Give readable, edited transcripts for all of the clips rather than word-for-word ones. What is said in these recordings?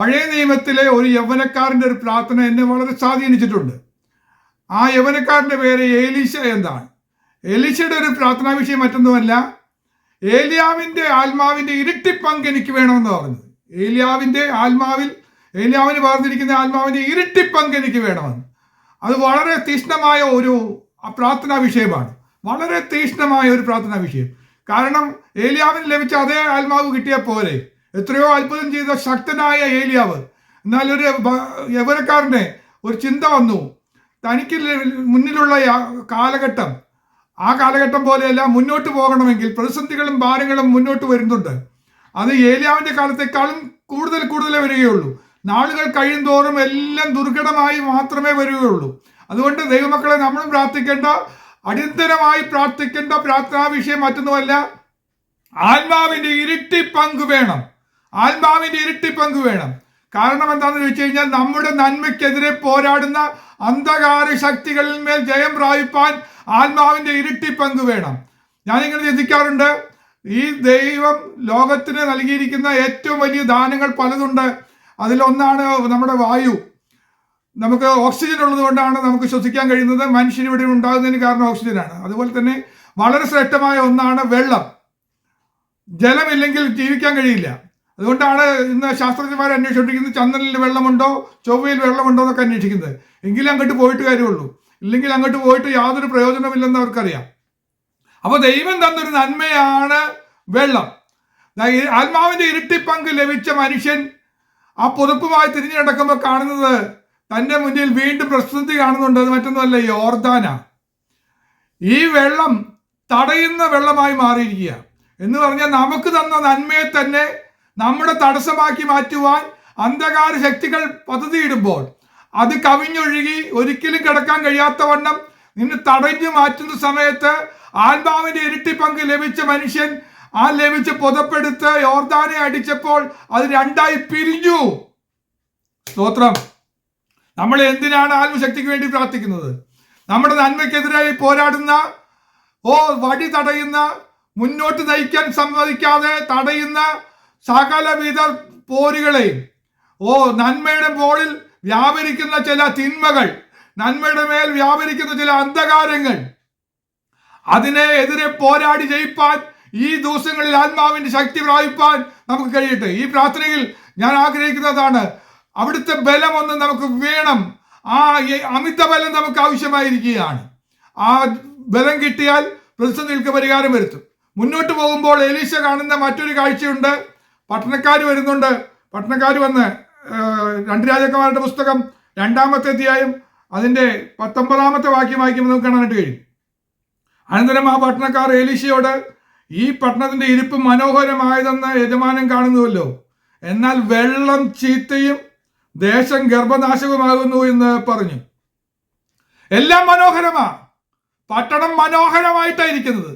പഴയ നിയമത്തിലെ ഒരു യൗവനക്കാരൻ്റെ ഒരു പ്രാർത്ഥന എന്നെ വളരെ സ്വാധീനിച്ചിട്ടുണ്ട്. ആ യൗവനക്കാരൻ്റെ പേര് ഏലീശ എന്നാണ്. ഏലീശയുടെ ഒരു പ്രാർത്ഥനാ വിഷയം മറ്റൊന്നുമല്ല, ഏലിയാവിൻ്റെ ആത്മാവിൻ്റെ ഇരട്ടി പങ്ക് എനിക്ക് വേണമെന്ന് പറഞ്ഞത്. ഏലിയാവിന് പറഞ്ഞിരിക്കുന്ന ആത്മാവിൻ്റെ ഇരട്ടി പങ്ക് എനിക്ക് വേണമെന്ന്. അത് വളരെ തീക്ഷ്ണമായ ഒരു പ്രാർത്ഥനാ വിഷയമാണ്. വളരെ തീക്ഷ്ണമായ ഒരു പ്രാർത്ഥനാ വിഷയം. കാരണം ഏലിയാവിന് ലഭിച്ച അതേ ആത്മാവ് കിട്ടിയാൽ പോരെ. എത്രയോ അത്ഭുതം ചെയ്ത ശക്തനായ ഏലിയാവ്. എന്നാൽ ഒരു യൗവനക്കാരന് ഒരു ചിന്ത വന്നു, തനിക്ക് മുന്നിലുള്ള കാലഘട്ടം ആ കാലഘട്ടം പോലെയല്ല, മുന്നോട്ട് പോകണമെങ്കിൽ പ്രതിസന്ധികളും ഭാരങ്ങളും മുന്നോട്ട് വരുന്നുണ്ട്. അത് ഏലിയാവിൻ്റെ കാലത്തെക്കാളും കൂടുതലേ വരികയുള്ളൂ. നാളുകൾ കഴിയും തോറും എല്ലാം ദുർഘടമായി മാത്രമേ വരികയുള്ളൂ. അതുകൊണ്ട് ദൈവമക്കളെ, നമ്മളും പ്രാർത്ഥിക്കേണ്ട, അടിയന്തരമായി പ്രാർത്ഥിക്കേണ്ട പ്രാർത്ഥനാ വിഷയം മറ്റൊന്നുമല്ല, ആത്മാവിൻ്റെ ഇരട്ടി പങ്ക് വേണം. ആത്മാവിൻ്റെ ഇരട്ടി പങ്ക് വേണം. കാരണം എന്താണെന്ന് ചോദിച്ചു കഴിഞ്ഞാൽ, നമ്മുടെ നന്മയ്ക്കെതിരെ പോരാടുന്ന അന്ധകാര ശക്തികളിൽ മേൽ ജയം പ്രാപിപ്പാൻ ആത്മാവിൻ്റെ ഇരട്ടി പങ്ക് വേണം. ഞാനിങ്ങനെ ചിന്തിക്കാറുണ്ട്, ഈ ദൈവം ലോകത്തിന് നൽകിയിരിക്കുന്ന ഏറ്റവും വലിയ ദാനങ്ങൾ പലതുണ്ട്. അതിലൊന്നാണ് നമ്മുടെ വായു. നമുക്ക് ഓക്സിജൻ ഉള്ളത് കൊണ്ടാണ് നമുക്ക് ശ്വസിക്കാൻ കഴിയുന്നത്. മനുഷ്യന് ഇവിടെ ഉണ്ടാകുന്നതിന് കാരണം ഓക്സിജനാണ്. അതുപോലെ തന്നെ വളരെ ശ്രേഷ്ഠമായ ഒന്നാണ് വെള്ളം. ജലമില്ലെങ്കിൽ ജീവിക്കാൻ കഴിയില്ല. അതുകൊണ്ടാണ് ഇന്ന് ശാസ്ത്രജ്ഞന്മാർ അന്വേഷിച്ചുകൊണ്ടിരിക്കുന്നത്, ചന്ദ്രനിൽ വെള്ളമുണ്ടോ, ചൊവ്വയിൽ വെള്ളമുണ്ടോ എന്നൊക്കെ അന്വേഷിക്കുന്നത്. എങ്കിലും അങ്ങോട്ട് പോയിട്ട് കാര്യമുള്ളൂ. ഇല്ലെങ്കിൽ അങ്ങോട്ട് പോയിട്ട് യാതൊരു പ്രയോജനമില്ലെന്ന് അവർക്കറിയാം. അപ്പോൾ ദൈവം തന്നൊരു നന്മയാണ് വെള്ളം. ആത്മാവിൻ്റെ ഇരട്ടി പങ്ക് ലഭിച്ച മനുഷ്യൻ ആ പുതുപ്പുമായി തിരിഞ്ഞു നടക്കുമ്പോൾ കാണുന്നത് തൻ്റെ മുന്നിൽ വീണ്ടും പ്രസിദ്ധി കാണുന്നുണ്ട്. അത് മറ്റൊന്നുമല്ല, യോർദാന. ഈ വെള്ളം തടയുന്ന വെള്ളമായി മാറിയിരിക്കുക എന്ന് പറഞ്ഞാൽ, നമുക്ക് തന്ന നന്മയെ തന്നെ നമ്മുടെ തടസ്സമാക്കി മാറ്റുവാൻ അന്ധകാര ശക്തികൾ പദ്ധതിയിടുമ്പോൾ അത് കവിഞ്ഞൊഴുകി ഒരിക്കലും കിടക്കാൻ കഴിയാത്ത വണ്ണം നിന്നെ തടഞ്ഞു മാറ്റുന്ന സമയത്ത് ആത്മാവിന്റെ ഇരട്ടി പങ്ക് ലഭിച്ച മനുഷ്യൻ ആ ലഭിച്ച് പുതപ്പെടുത്ത് യോർദാനെ അടിച്ചപ്പോൾ അത് രണ്ടായി പിരിഞ്ഞു. സ്തോത്രം. നമ്മൾ എന്തിനാണ് ആത്മശക്തിക്ക് വേണ്ടി പ്രാർത്ഥിക്കുന്നത്? നമ്മുടെ നന്മയ്ക്കെതിരായി പോരാടുന്ന, വടി തടയുന്ന, മുന്നോട്ട് നയിക്കാൻ സമ്മതിക്കാതെ തടയുന്ന സകലവിധ പോരുകളെയും, നന്മയുടെ മുകളിൽ വ്യാപരിക്കുന്ന ചില തിന്മകൾ, നന്മയുടെ മേൽ വ്യാപരിക്കുന്ന ചില അന്ധകാരങ്ങൾ, അതിനെ എതിരെ പോരാടി ജയിപ്പാൻ ഈ ദിവസങ്ങളിൽ ആത്മാവിന്റെ ശക്തി പ്രാപിപ്പാൻ നമുക്ക് കഴിയട്ടെ. ഈ പ്രാർത്ഥനയിൽ ഞാൻ ആഗ്രഹിക്കുന്നതാണ്, അവിടുത്തെ ബലം ഒന്ന് നമുക്ക് വേണം. ആ അമിത ബലം നമുക്ക് ആവശ്യമായിരിക്കുകയാണ്. ആ ബലം കിട്ടിയാൽ പ്രതിസന്ധികൾക്ക് പരിഹാരം വരുത്തും. മുന്നോട്ട് പോകുമ്പോൾ എലീശ കാണുന്ന മറ്റൊരു കാഴ്ചയുണ്ട്. പട്ടണക്കാർ വരുന്നുണ്ട്. പട്ടണക്കാർ വന്ന് 2 രാജാക്കന്മാരുടെ പുസ്തകം 2-ാമത്തെ അധ്യായം അതിൻ്റെ 19-ാമത്തെ വാക്യം വായിക്കുമ്പോൾ നമുക്ക് കാണാനായിട്ട് കഴിയും. അനന്തരം ആ പട്ടണക്കാർ എലീശയോട്, ഈ പട്ടണത്തിന്റെ ഇരിപ്പ് മനോഹരമായതെന്ന് യജമാനൻ കാണുന്നുവല്ലോ, എന്നാൽ വെള്ളം ചീത്തയും ദേശം ഗർഭനാശകമാകുന്നു എന്ന് പറഞ്ഞു. എല്ലാം മനോഹരമാ, പട്ടണം മനോഹരമായിട്ടായിരിക്കുന്നത്.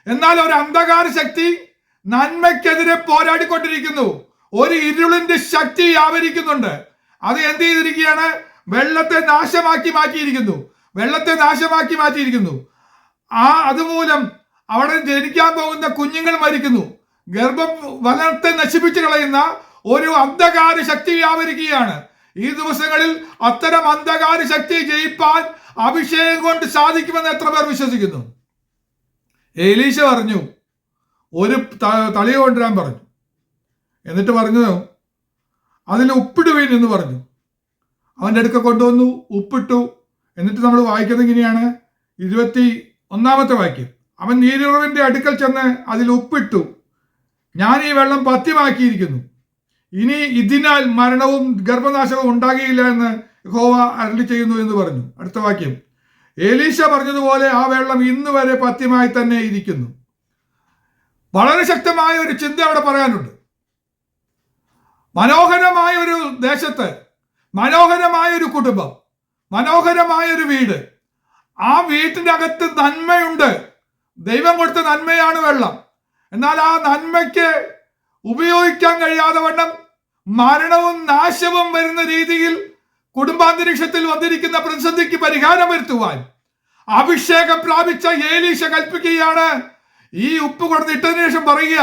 എന്നാൽ ഒരു അന്ധകാര ശക്തി നന്മയ്ക്കെതിരെ പോരാടിക്കൊണ്ടിരിക്കുന്നു. ഒരു ഇരുളിന്റെ ശക്തി വ്യാപരിക്കുന്നുണ്ട്. അത് എന്ത് ചെയ്തിരിക്കുകയാണ്? വെള്ളത്തെ നാശമാക്കി മാറ്റിയിരിക്കുന്നു. അതുമൂലം അവിടെ ജനിക്കാൻ പോകുന്ന കുഞ്ഞുങ്ങൾ മരിക്കുന്നു. ഗർഭം വലത്തെ നശിപ്പിച്ചു കളയുന്ന ഒരു അന്ധകാര ശക്തി വ്യാപരിക്കുകയാണ്. ഈ ദിവസങ്ങളിൽ അത്തരം അന്ധകാര ശക്തി ജയിപ്പാൻ അഭിഷേകം കൊണ്ട് സാധിക്കുമെന്ന് എത്ര പേർ വിശ്വസിക്കുന്നു? എലീശ പറഞ്ഞു, ഒരു തളിയ കൊണ്ടുവരാൻ പറഞ്ഞു. എന്നിട്ട് പറഞ്ഞു, അതിൽ ഉപ്പിടുവീൻ എന്ന് പറഞ്ഞു. അവൻ്റെ അടുക്ക കൊണ്ടുവന്നു, ഉപ്പിട്ടു. എന്നിട്ട് നമ്മൾ വായിക്കുന്നത് ഇങ്ങനെയാണ്, 21-ാമത്തെ വാക്യം. അവൻ നീരുറവിന്റെ അടുക്കൽ ചെന്ന് അതിൽ ഉപ്പിട്ടു, ഞാൻ ഈ വെള്ളം പഥ്യമാക്കിയിരിക്കുന്നു, ഇനി ഇതിനാൽ മരണവും ഗർഭനാശവും ഉണ്ടാകുകയില്ല എന്ന് യഹോവ അരുളി ചെയ്യുന്നു എന്ന് പറഞ്ഞു. അടുത്ത വാക്യം, എലീശ പറഞ്ഞതുപോലെ ആ വെള്ളം ഇന്ന് വരെ പഥ്യമായി തന്നെ ഇരിക്കുന്നു. വളരെ ശക്തമായ ഒരു ചിന്ത അവിടെ പറയാനുണ്ട്. മനോഹരമായ ഒരു ദേശത്ത്, മനോഹരമായ ഒരു കുടുംബം, മനോഹരമായ ഒരു വീട്, ആ വീട്ടിൻ്റെ അകത്ത് നന്മയുണ്ട്. ദൈവം കൊടുത്ത നന്മയാണ് വെള്ളം. എന്നാൽ ആ നന്മയ്ക്ക് ഉപയോഗിക്കാൻ കഴിയാതെ വണ്ണം മരണവും നാശവും വരുന്ന രീതിയിൽ കുടുംബാന്തരീക്ഷത്തിൽ വന്നിരിക്കുന്ന പ്രതിസന്ധിക്ക് പരിഹാരം വരുത്തുവാൻ അഭിഷേകം പ്രാപിച്ച എലീശ കൽപ്പിക്കുകയാണ്. ഈ ഉപ്പ് കൊടുത്തിട്ടതിനു ശേഷം പറയുക,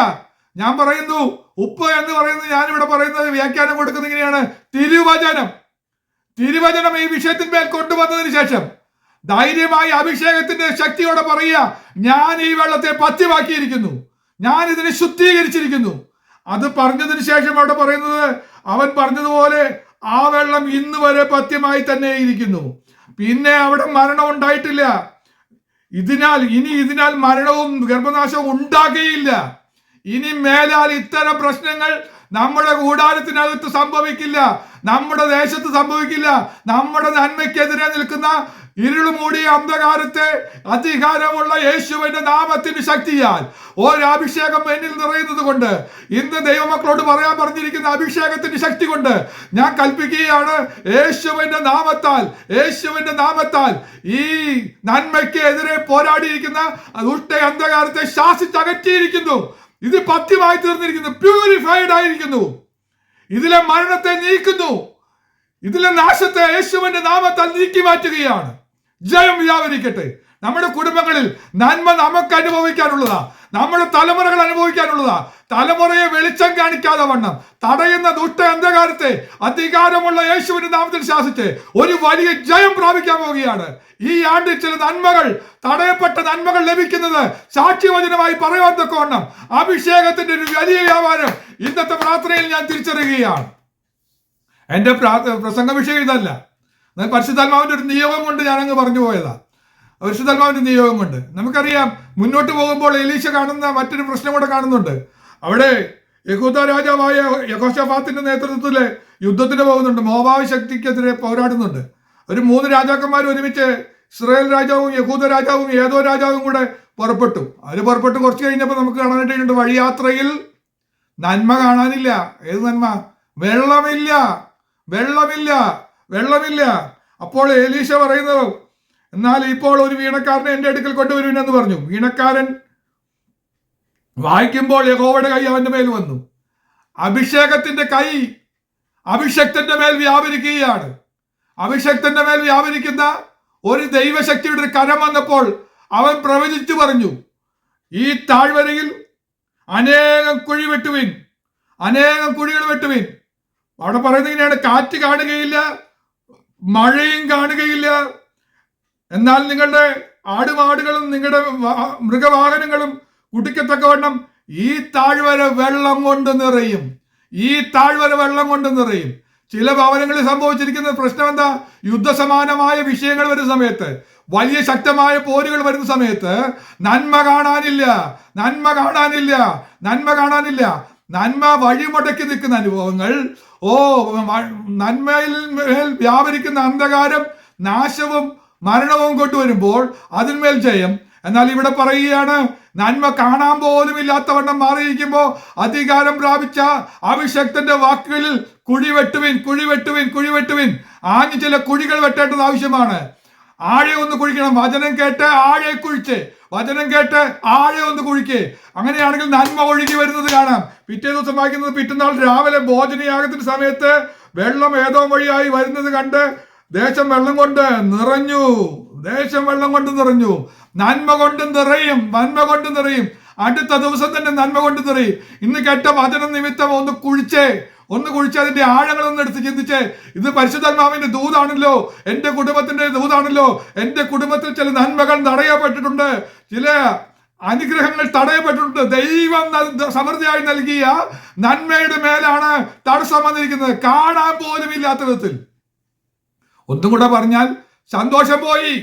ഞാൻ പറയുന്നു, ഉപ്പ് എന്ന് പറയുന്നത് ഞാനിവിടെ പറയുന്നത് വ്യാഖ്യാനം കൊടുക്കുന്നത് ഇങ്ങനെയാണ്: തിരുവചനം. തിരുവചനം ഈ വിഷയത്തിന്മേൽ കൊണ്ടുവന്നതിന് ശേഷം ധൈര്യമായി അഭിഷേകത്തിന്റെ ശക്തിയോടെ പറയുക, ഞാൻ ഈ വെള്ളത്തെ പഥ്യമാക്കിയിരിക്കുന്നു, ഞാൻ ഇതിനെ ശുദ്ധീകരിച്ചിരിക്കുന്നു. അത് പറഞ്ഞതിന് ശേഷം അവിടെ പറയുന്നത്, അവൻ പറഞ്ഞതുപോലെ ആ വെള്ളം ഇന്ന് വരെ പഥ്യമായി തന്നെ ഇരിക്കുന്നു. പിന്നെ അവിടെ മരണം ഉണ്ടായിട്ടില്ല. ഇതിനാൽ മരണവും ഗർഭനാശവും ഉണ്ടാകുകയില്ല. ഇനി മേലാൽ ഇത്തരം പ്രശ്നങ്ങൾ നമ്മുടെ കൂടാരത്തിനകത്ത് സംഭവിക്കില്ല, നമ്മുടെ ദേശത്ത് സംഭവിക്കില്ല. നമ്മുടെ നന്മയ്ക്കെതിരെ നിൽക്കുന്ന ഇരുളുമൂടിയ അന്ധകാരത്തെ അധികാരമുള്ള യേശുവിന്റെ നാമത്തിന്റെ ശക്തിയാൽ ഒരഭിഷേകം എന്നിൽ നിറയുന്നത് കൊണ്ട്, ഇന്ന് ദൈവമക്കളോട് പറയാൻ പറഞ്ഞിരിക്കുന്ന അഭിഷേകത്തിന്റെ ശക്തി കൊണ്ട് ഞാൻ കൽപ്പിക്കുകയാണ്, യേശുവിന്റെ നാമത്താൽ ഈ നന്മയ്ക്ക് എതിരെ പോരാടിയിരിക്കുന്ന ദുഷ്ട അന്ധകാരത്തെ ശാസിച്ചകറ്റിയിരിക്കുന്നു. ഇത് പഥ്യമായി തീർന്നിരിക്കുന്നു, പ്യൂരിഫൈഡ് ആയിരിക്കുന്നു. ഇതിലെ മരണത്തെ നീക്കുന്നു, ഇതിലെ നാശത്തെ യേശുവിന്റെ നാമത്താൽ നീക്കി മാറ്റുകയാണ്. ജയം വ്യാപരിക്കട്ടെ. നമ്മുടെ കുടുംബങ്ങളിൽ നന്മ നമുക്ക് അനുഭവിക്കാനുള്ളതാ, നമ്മുടെ തലമുറകൾ അനുഭവിക്കാനുള്ളതാ. തലമുറയെ വെളിച്ചം കാണിക്കാതെ വണ്ണം തടയുന്ന ദുഷ്ട അന്ധകാരത്തെ അധികാരമുള്ള യേശുവിന്റെ നാമത്തിൽ ശാസിച്ച് ഒരു വലിയ ജയം പ്രാപിക്കാൻ പോവുകയാണ്. ഈ ആണ്ടിൽ ചില നന്മകൾ, തടയപ്പെട്ട നന്മകൾ ലഭിക്കുന്നത് സാക്ഷ്യവചനമായി പറയുവാൻ തക്കവണ്ണം അഭിഷേകത്തിന്റെ ഒരു വലിയ വ്യാപാരം ഇന്നത്തെ പ്രാർത്ഥനയിൽ ഞാൻ തിരിച്ചറിയുകയാണ്. എന്റെ പ്രസംഗ വിഷയം ഇതല്ല. പരിശുദ്ധാത്മാവിന്റെ ഒരു നിയോഗം കൊണ്ട് ഞാനങ്ങ് പറഞ്ഞു പോയതാ. പരിശുദ്ധാത്മാവിന്റെ നിയോഗം കൊണ്ട് നമുക്കറിയാം, മുന്നോട്ട് പോകുമ്പോൾ എലീശ കാണുന്ന മറ്റൊരു പ്രശ്നം കൂടെ കാണുന്നുണ്ട്. അവിടെ യഹൂദ രാജാവായ യഹോശാഫാത്തിന്റെ നേതൃത്വത്തില് യുദ്ധത്തിന് പോകുന്നുണ്ട്, മോവാബ് ശക്തിക്കെതിരെ പോരാടുന്നുണ്ട്. ഒരു 3 രാജാക്കന്മാർ ഒരുമിച്ച് ഇസ്രായേൽ രാജാവും യഹൂദ രാജാവും ഏതോ രാജാവും കൂടെ പുറപ്പെട്ടു. അവർ പുറപ്പെട്ട് കുറച്ച് കഴിഞ്ഞപ്പോൾ നമുക്ക് കാണാനായിട്ടുണ്ട്, വഴിയാത്രയിൽ നന്മ കാണാനില്ല. ഏത് നന്മ? വെള്ളമില്ല. അപ്പോൾ എലീശ പറയുന്നത്, എന്നാൽ ഇപ്പോൾ ഒരു വീണക്കാരനെ എൻ്റെ അടുക്കൽ കൊണ്ടുവരുമെന്ന് പറഞ്ഞു. വീണക്കാരൻ വായിക്കുമ്പോൾ യഹോവയുടെ കൈ അവന്റെ മേൽ വന്നു. അഭിഷേകത്തിന്റെ കൈ അഭിഷക്തന്റെ മേൽ വ്യാപരിക്കുകയാണ്. അഭിഷക്തന്റെ മേൽ വ്യാപരിക്കുന്ന ഒരു ദൈവശക്തിയുടെ ഒരു കരം വന്നപ്പോൾ അവൻ പ്രവചിച്ചു പറഞ്ഞു, ഈ താഴ്വരയിൽ അനേകം കുഴികൾ വെട്ടുവിൻ. അവിടെ പറയുന്നത് ഇങ്ങനെയാണ്: കാറ്റ് കാണുകയില്ല, മഴയും കാണുകയില്ല, എന്നാൽ നിങ്ങളുടെ ആടുമാടുകളും നിങ്ങളുടെ മൃഗവാഹനങ്ങളും കുടിക്കത്തക്കവണ്ണം ഈ താഴ്വര വെള്ളം കൊണ്ട് നിറയും. ചില ഭവനങ്ങളിൽ സംഭവിച്ചിരിക്കുന്ന പ്രശ്നം എന്താ? യുദ്ധസമാനമായ വിഷയങ്ങൾ വരുന്ന സമയത്ത്, വലിയ ശക്തമായ പോരുകൾ വരുന്ന സമയത്ത് നന്മ കാണാനില്ല. നന്മ വഴിമുടക്കി നിൽക്കുന്ന അനുഭവങ്ങൾ, നന്മയിൽ മേൽ വ്യാപരിക്കുന്ന അന്ധകാരം നാശവും മരണവും കൊണ്ടുവരുമ്പോൾ അതിന്മേൽ ജയം. എന്നാൽ ഇവിടെ പറയുകയാണ്, നന്മ കാണാൻ പോലും ഇല്ലാത്തവണ്ണം മാറിയിരിക്കുമ്പോൾ അധികാരം പ്രാപിച്ച അഭിഷക്തന്റെ വാക്കുകളിൽ കുഴി വെട്ടുവിൻ. ആഞ്ഞ് ചില കുഴികൾ വെട്ടേണ്ടത് ആവശ്യമാണ്. ആഴെ ഒന്ന് കുഴിക്കണം. വചനം കേട്ട് ആഴെ ഒന്ന് കുഴിക്കേ. അങ്ങനെയാണെങ്കിൽ നന്മ ഒഴുകി വരുന്നത് കാണാം. പിറ്റേ ദിവസം വായിക്കുന്നത്, പിറ്റന്നാൾ രാവിലെ ഭോജനയാഗത്തിന്റെ സമയത്ത് വെള്ളം ഏതോ വഴിയായി വരുന്നത് കണ്ട് ദേശം വെള്ളം കൊണ്ട് നിറഞ്ഞു. നന്മ കൊണ്ട് നിറയും. അടുത്ത ദിവസം തന്നെ നന്മ കൊണ്ട് നിറയും. ഇന്ന് കേട്ട വചനം നിമിത്തം ഒന്ന് കുഴിച്ച് അതിന്റെ ആഴങ്ങളൊന്നും എടുത്ത് ചിന്തിച്ച്, ഇത് പരിശുദ്ധാത്മാവിന്റെ ദൂതാണല്ലോ, എന്റെ കുടുംബത്തിന്റെ ദൂതാണല്ലോ. എന്റെ കുടുംബത്തിൽ ചില നന്മകൾ തടയപ്പെട്ടിട്ടുണ്ട്, ചില അനുഗ്രഹങ്ങൾ തടയപ്പെട്ടിട്ടുണ്ട്. ദൈവം സമൃദ്ധിയായി നൽകിയ നന്മയുടെ മേലാണ് തടസ്സം വന്നിരിക്കുന്നത്, കാണാൻ പോലും ഇല്ലാത്ത വിധത്തിൽ. ഒന്നും കൂടെ പറഞ്ഞാൽ, സന്തോഷം പോയി,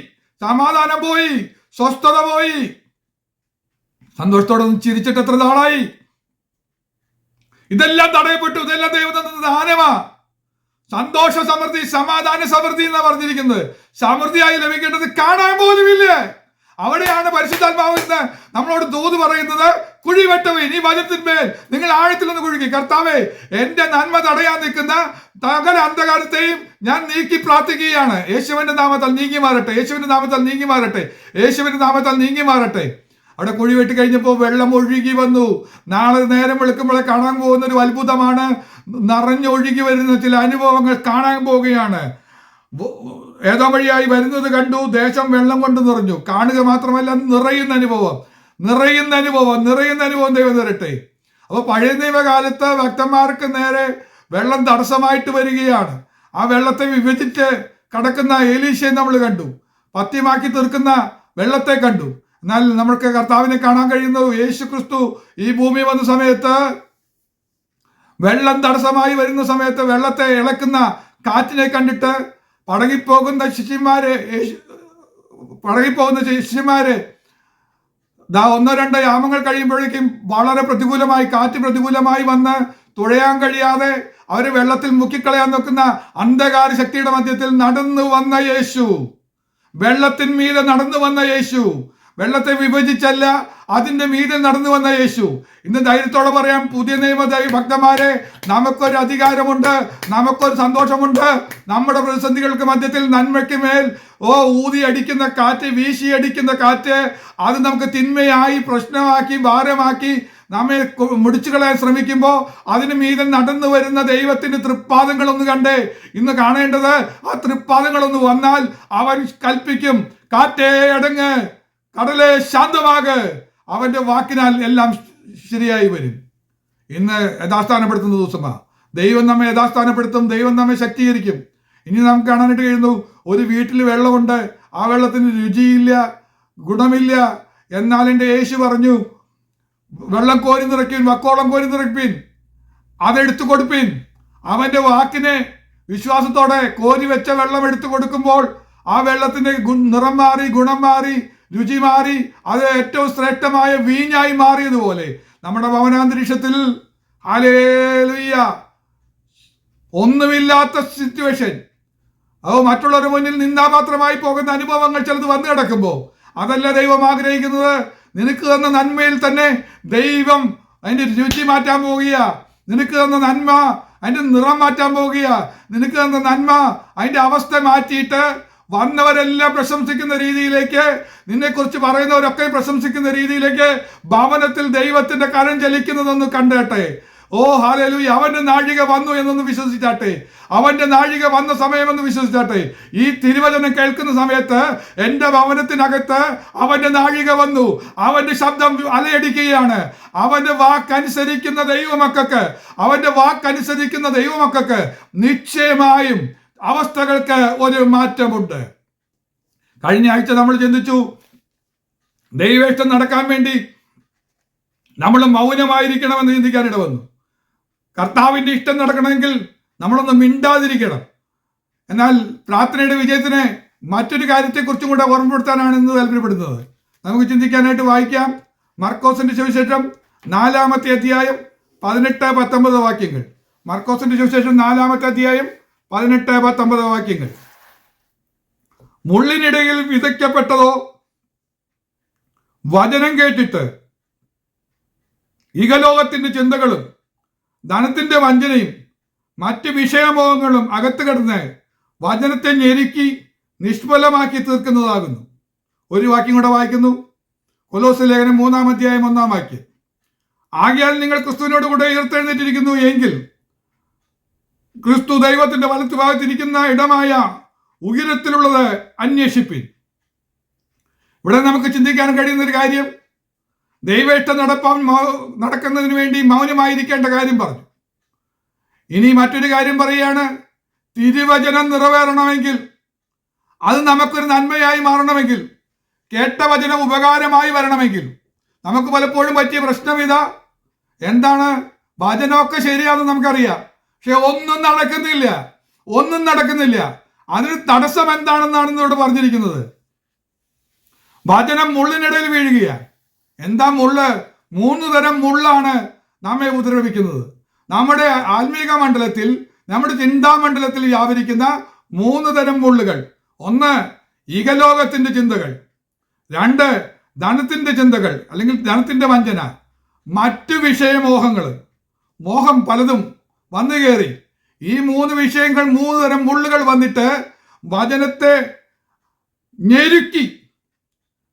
സമാധാനം പോയി, സ്വസ്ഥത പോയി. സന്തോഷത്തോടെ ചിരിച്ചിട്ട് എത്ര നാളായി? ഇതെല്ലാം തടയപ്പെട്ടു. ഇതെല്ലാം ദൈവം തന്ന ദാനമാ. സന്തോഷ സമൃദ്ധി, സമാധാന സമൃദ്ധി എന്നാ പറഞ്ഞിരിക്കുന്നത്. സമൃദ്ധിയായി ലഭിക്കേണ്ടത് കാണാൻ പോലുമില്ല. അവിടെയാണ് പരിശുദ്ധാത്മാവ് ഇന്ന് നമ്മളോട് ദൂത് പറയുന്നത്, കുഴി വെട്ടുവിൻ. ഈ വചനത്തിന്മേൽ നിങ്ങൾ ആഴത്തിൽ നിന്ന് കുഴിക്കുക. കർത്താവേ, എന്റെ നന്മ തടയാൻ നിൽക്കുന്ന സകല അന്ധകാരത്തെയും ഞാൻ നീക്കി പ്രാർത്ഥിക്കുകയാണ്. യേശുവിന്റെ നാമത്താൽ നീങ്ങി മാറട്ടെ. അവിടെ കുഴി വെട്ടി കഴിഞ്ഞപ്പോൾ വെള്ളം ഒഴുകി വന്നു. നാളെ നേരം വെളുക്കുമ്പോഴേ കാണാൻ പോകുന്ന ഒരു അത്ഭുതമാണ്. നിറഞ്ഞൊഴുകി വരുന്ന ചില അനുഭവങ്ങൾ കാണാൻ പോവുകയാണ്. ഏതോ വഴിയായി വരുന്നത് കണ്ടു, ദേശം വെള്ളം കൊണ്ട് നിറഞ്ഞു. കാണുക മാത്രമല്ല, നിറയുന്ന അനുഭവം ദൈവം തരട്ടെ. അപ്പോൾ പഴയ നിയമകാലത്ത് ഭക്തന്മാർക്ക് നേരെ വെള്ളം തടസ്സമായിട്ട് വരികയാണ്. ആ വെള്ളത്തെ വിഭജിച്ച് കടക്കുന്ന എലീശയെ നമ്മൾ കണ്ടു, പത്യമാക്കി തീർക്കുന്ന വെള്ളത്തെ കണ്ടു. എന്നാൽ നമ്മൾക്ക് കർത്താവിനെ കാണാൻ കഴിയുന്നു. യേശു ക്രിസ്തു ഈ ഭൂമി വന്ന സമയത്ത് വെള്ളം തടസ്സമായി വരുന്ന സമയത്ത് വെള്ളത്തെ ഇളക്കുന്ന കാറ്റിനെ കണ്ടിട്ട് പടകിപ്പോകുന്ന ശിഷ്യന്മാര് ഒന്നോ രണ്ടോ യാമങ്ങൾ കഴിയുമ്പോഴേക്കും വളരെ കാറ്റ് പ്രതികൂലമായി വന്ന് തുഴയാൻ കഴിയാതെ അവര് വെള്ളത്തിൽ മുക്കിക്കളയാൻ നോക്കുന്ന അന്ധകാര ശക്തിയുടെ മധ്യത്തിൽ നടന്നു വന്ന യേശു, വെള്ളത്തിന്മീതെ നടന്നു വന്ന യേശു, വെള്ളത്തെ വിഭജിച്ചല്ല, അതിന്റെ മീതെ നടന്നു വന്ന യേശു. ഇന്ന് ധൈര്യത്തോടെ പറയാം, പുതിയ നിയമ ഭക്തന്മാരെ, നമുക്കൊരു അധികാരമുണ്ട്, നമുക്കൊരു സന്തോഷമുണ്ട്. നമ്മുടെ പ്രതിസന്ധികൾക്ക് മധ്യത്തിൽ നന്മയ്ക്ക് മേൽ ഊതി അടിക്കുന്ന കാറ്റ്, വീശി അടിക്കുന്ന കാറ്റ്, അത് നമുക്ക് തിന്മയായി പ്രശ്നമാക്കി ഭാരമാക്കി നമ്മെ മുടിച്ചു കളയാൻ ശ്രമിക്കുമ്പോൾ അതിന് മീതെ നടന്നു വരുന്ന ദൈവത്തിന്റെ തൃപ്പാദങ്ങളൊന്ന് കണ്ടേ. ഇന്ന് കാണേണ്ടത് ആ തൃപ്പാദങ്ങളൊന്ന് വന്നാൽ അവൻ കൽപ്പിക്കും, കാറ്റേ അടങ്ങ്, കടലെ ശാന്തമാക്, അവന്റെ വാക്കിനാൽ എല്ലാം ശരിയായി വരും. ഇന്ന് യഥാസ്ഥാനപ്പെടുത്തുന്ന ദിവസമാണ്. ദൈവം നമ്മെ യഥാസ്ഥാനപ്പെടുത്തും, ദൈവം നമ്മെ ശക്തീകരിക്കും. ഇനി നമുക്ക് കാണാനായിട്ട് കഴിയുന്നു, ഒരു വീട്ടിൽ വെള്ളമുണ്ട്, ആ വെള്ളത്തിന് രുചിയില്ല, ഗുണമില്ല. എന്നാൽ എൻ്റെ യേശു പറഞ്ഞു, വെള്ളം കോരി നിറയ്ക്കുവിൻ, വക്കോളം കോരി നിറയ്ക്കുവിൻ, അതെടുത്തു കൊടുപ്പിൻ. അവന്റെ വാക്കിനെ വിശ്വാസത്തോടെ കോരി വെച്ച വെള്ളം എടുത്തു കൊടുക്കുമ്പോൾ ആ വെള്ളത്തിന്റെ നിറം മാറി, ഗുണം മാറി, രുചി മാറി, അത് ഏറ്റവും ശ്രേഷ്ഠമായ വീഞ്ഞായി മാറിയതുപോലെ നമ്മുടെ ഭവനാന്തരീക്ഷത്തിൽ ഹല്ലേലൂയ ഒന്നുമില്ലാത്ത സിറ്റുവേഷൻ, മറ്റുള്ളവരുടെ മുന്നിൽ നിന്ദാപാത്രമായി പോകുന്ന അനുഭവങ്ങൾ ചിലത് വന്നു കിടക്കുമ്പോൾ അതല്ല ദൈവം ആഗ്രഹിക്കുന്നത്. നിനക്ക് തന്ന നന്മയിൽ തന്നെ ദൈവം അതിന്റെ രുചി മാറ്റാൻ പോവുക. നിനക്ക് തന്ന നന്മ അതിന്റെ നിറം മാറ്റാൻ പോവുക. നിനക്ക് തന്ന നന്മ അതിന്റെ അവസ്ഥ മാറ്റിയിട്ട് വന്നവരെല്ലാം പ്രശംസിക്കുന്ന രീതിയിലേക്ക്, നിന്നെക്കുറിച്ച് പറയുന്നവരൊക്കെ പ്രശംസിക്കുന്ന രീതിയിലേക്ക് ഭവനത്തിൽ ദൈവത്തിന്റെ കരം ചലിക്കുന്നതൊന്ന് കണ്ടേട്ടെ. ഹല്ലേലൂയ, അവന്റെ നാഴിക വന്നു എന്നൊന്ന് വിശ്വസിച്ചാട്ടെ, അവന്റെ നാഴിക വന്ന സമയമെന്ന് വിശ്വസിച്ചാട്ടെ. ഈ തിരുവചനം കേൾക്കുന്ന സമയത്ത് എൻ്റെ ഭവനത്തിനകത്ത് അവന്റെ നാഴിക വന്നു, അവന്റെ ശബ്ദം അലയടിക്കുകയാണ്. അവന്റെ വാക്കനുസരിക്കുന്ന ദൈവമക്കൾക്ക് നിശ്ചയമായും അവസ്ഥകൾക്ക് ഒരു മാറ്റമുണ്ട്. കഴിഞ്ഞ ആഴ്ച നമ്മൾ ചിന്തിച്ചു, ദൈവേഷ്ടം നടക്കാൻ വേണ്ടി നമ്മൾ മൗനമായിരിക്കണമെന്ന് ചിന്തിക്കാനിട വന്നു. കർത്താവിന്റെ ഇഷ്ടം നടക്കണമെങ്കിൽ നമ്മളൊന്ന് മിണ്ടാതിരിക്കണം. എന്നാൽ പ്രാർത്ഥനയുടെ വിജയത്തിന് മറ്റൊരു കാര്യത്തെക്കുറിച്ചും കൂടെ ഓർമ്മപ്പെടുത്താനാണ് ഇന്ന് താല്പര്യപ്പെടുന്നത്. നമുക്ക് ചിന്തിക്കാനായിട്ട് വായിക്കാം. മർക്കോസിന്റെ സുവിശേഷം 4-ാമത്തെ അധ്യായം 18-19 വാക്യങ്ങൾ. മർക്കോസിന്റെ സുവിശേഷം 4-ാമത്തെ അധ്യായം 18-19 വാക്യങ്ങൾ. മുള്ളിനിടയിൽ വിതയ്ക്കപ്പെട്ടതോ വചനം കേട്ടിട്ട് ഇഹലോകത്തിന്റെ ചിന്തകളും ധനത്തിന്റെ വഞ്ചനയും മറ്റ് വിഷയമോഹങ്ങളും അകത്ത് കിടന്ന് വചനത്തെ ഞെരുക്കി നിഷ്ഫലമാക്കി തീർക്കുന്നതാകുന്നു. ഒരു വാക്യം കൂടെ വായിക്കുന്നു. കൊലോസ്യ ലേഖനം 3-ാം അധ്യായം 1-ാം വാക്യം. ആകയാൽ നിങ്ങൾ ക്രിസ്തുവിനോട് കൂടെ ഉയർത്തെഴുന്നേറ്റിരിക്കുന്നു എങ്കിൽ ക്രിസ്തു ദൈവത്തിന്റെ വലത്ത് ഭാഗത്തിരിക്കുന്ന ഇടമായ ഉയരത്തിലുള്ളത് അന്വേഷിപ്പിൻ. ഇവിടെ നമുക്ക് ചിന്തിക്കാൻ കഴിയുന്ന ഒരു കാര്യം, ദൈവേഷ്ടം നടക്കുന്നതിന് വേണ്ടി മൗനമായിരിക്കേണ്ട കാര്യം പറഞ്ഞു. ഇനി മറ്റൊരു കാര്യം പറയുകയാണ്, തിരുവചനം നിറവേറണമെങ്കിൽ, അത് നമുക്കൊരു നന്മയായി മാറണമെങ്കിൽ, കേട്ട വചനം ഉപകാരമായി വരണമെങ്കിൽ, നമുക്ക് പലപ്പോഴും പറ്റിയ പ്രശ്നം ഇതാ. എന്താണ്? വചനമൊക്കെ ശരിയാണെന്ന് നമുക്കറിയാം, പക്ഷെ ഒന്നും നടക്കുന്നില്ല. അതിന് തടസ്സം എന്താണെന്നാണ് ഇവിടെ പറഞ്ഞിരിക്കുന്നത്. വചനം മുള്ളിനിടയിൽ വീഴുകയാണ്. എന്താ മുള്ള്? 3 തരം മുള്ളാണ് നമ്മെ ഉപദ്രവിക്കുന്നത്. നമ്മുടെ ആത്മീക മണ്ഡലത്തിൽ, നമ്മുടെ ചിന്താമണ്ഡലത്തിൽ വ്യാപരിക്കുന്ന 3 തരം മുള്ളുകൾ. 1, ഇഹലോകത്തിന്റെ ചിന്തകൾ. 2, ധനത്തിന്റെ ചിന്തകൾ അല്ലെങ്കിൽ ധനത്തിന്റെ വഞ്ചന. മറ്റു വിഷയമോഹങ്ങൾ, മോഹം പലതും വന്നു കയറി. ഈ 3 വിഷയങ്ങൾ, 3 തരം മുള്ളുകൾ വന്നിട്ട് വചനത്തെ ഞെരുക്കി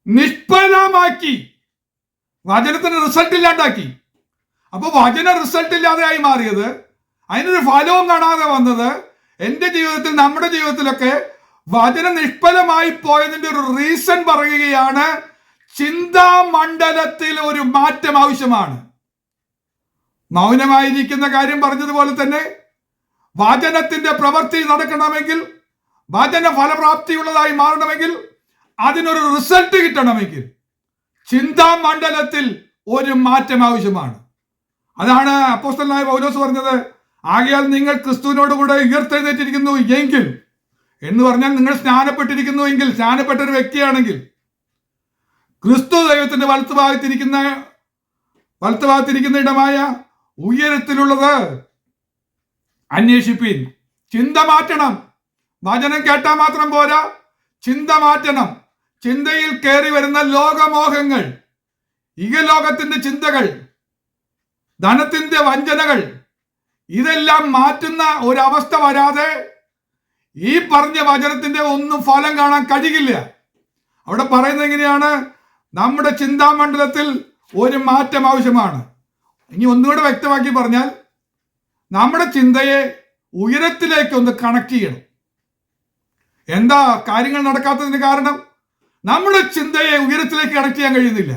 നിഷ്ഫലമാക്കി, വചനത്തിന് റിസൾട്ട് ഇല്ലാണ്ടാക്കി. അപ്പൊ വചന റിസൾട്ട് ഇല്ലാതെയായി മാറിയത്, അതിനൊരു ഫലവും കാണാതെ വന്നത്, എൻ്റെ ജീവിതത്തിൽ, നമ്മുടെ ജീവിതത്തിലൊക്കെ വചനം നിഷ്ഫലമായി പോയതിന്റെ ഒരു റീസൺ പറയുകയാണ്, ചിന്താമണ്ഡലത്തിൽ ഒരു മാറ്റം ആവശ്യമാണ്. മൗനമായിരിക്കുന്ന കാര്യം പറഞ്ഞതുപോലെ തന്നെ വചനത്തിന്റെ പ്രവൃത്തി നടക്കണമെങ്കിൽ, വചന ഫലപ്രാപ്തിയുള്ളതായി മാറണമെങ്കിൽ, അതിനൊരു റിസൾട്ട് കിട്ടണമെങ്കിൽ ചിന്താമണ്ഡലത്തിൽ ഒരു മാറ്റം ആവശ്യമാണ്. അതാണ് അപ്പോസ്തലനായ പൗലോസ് പറഞ്ഞത്, ആകയാൽ നിങ്ങൾ ക്രിസ്തുവിനോട് കൂടെ ഉയർത്തെഴുന്നേറ്റിരിക്കുന്നു എങ്കിൽ, എന്ന് പറഞ്ഞാൽ നിങ്ങൾ സ്നാനപ്പെട്ടിരിക്കുന്നു എങ്കിൽ, സ്നാനപ്പെട്ട ഒരു വ്യക്തിയാണെങ്കിൽ, ക്രിസ്തു ദൈവത്തിന്റെ വലത്തുഭാഗത്തിരിക്കുന്ന ഇടമായ ഉയരത്തിലുള്ളത് അന്വേഷിപ്പീൻ. ചിന്ത മാറ്റണം. വചനം കേട്ടാൽ മാത്രം പോരാ, ചിന്ത മാറ്റണം. ചിന്തയിൽ കയറി വരുന്ന ലോകമോഹങ്ങൾ, ഇഹലോകത്തിന്റെ ചിന്തകൾ, ധനത്തിന്റെ വഞ്ചനകൾ, ഇതെല്ലാം മാറ്റുന്ന ഒരവസ്ഥ വരാതെ ഈ പറഞ്ഞ വചനത്തിന്റെ ഒന്നും ഫലം കാണാൻ കഴിയില്ല. അവിടെ പറയുന്നത് എങ്ങനെയാണ്? നമ്മുടെ ചിന്താമണ്ഡലത്തിൽ ഒരു മാറ്റം ആവശ്യമാണ്. ഇനി ഒന്നുകൂടെ വ്യക്തമാക്കി പറഞ്ഞാൽ, നമ്മുടെ ചിന്തയെ ഉയരത്തിലേക്ക് ഒന്ന് കണക്ട് ചെയ്യണം. എന്താ കാര്യങ്ങൾ നടക്കാത്തതിന് കാരണം? നമ്മുടെ ചിന്തയെ ഉയരത്തിലേക്ക് കണക്ട് ചെയ്യാൻ കഴിയുന്നില്ല.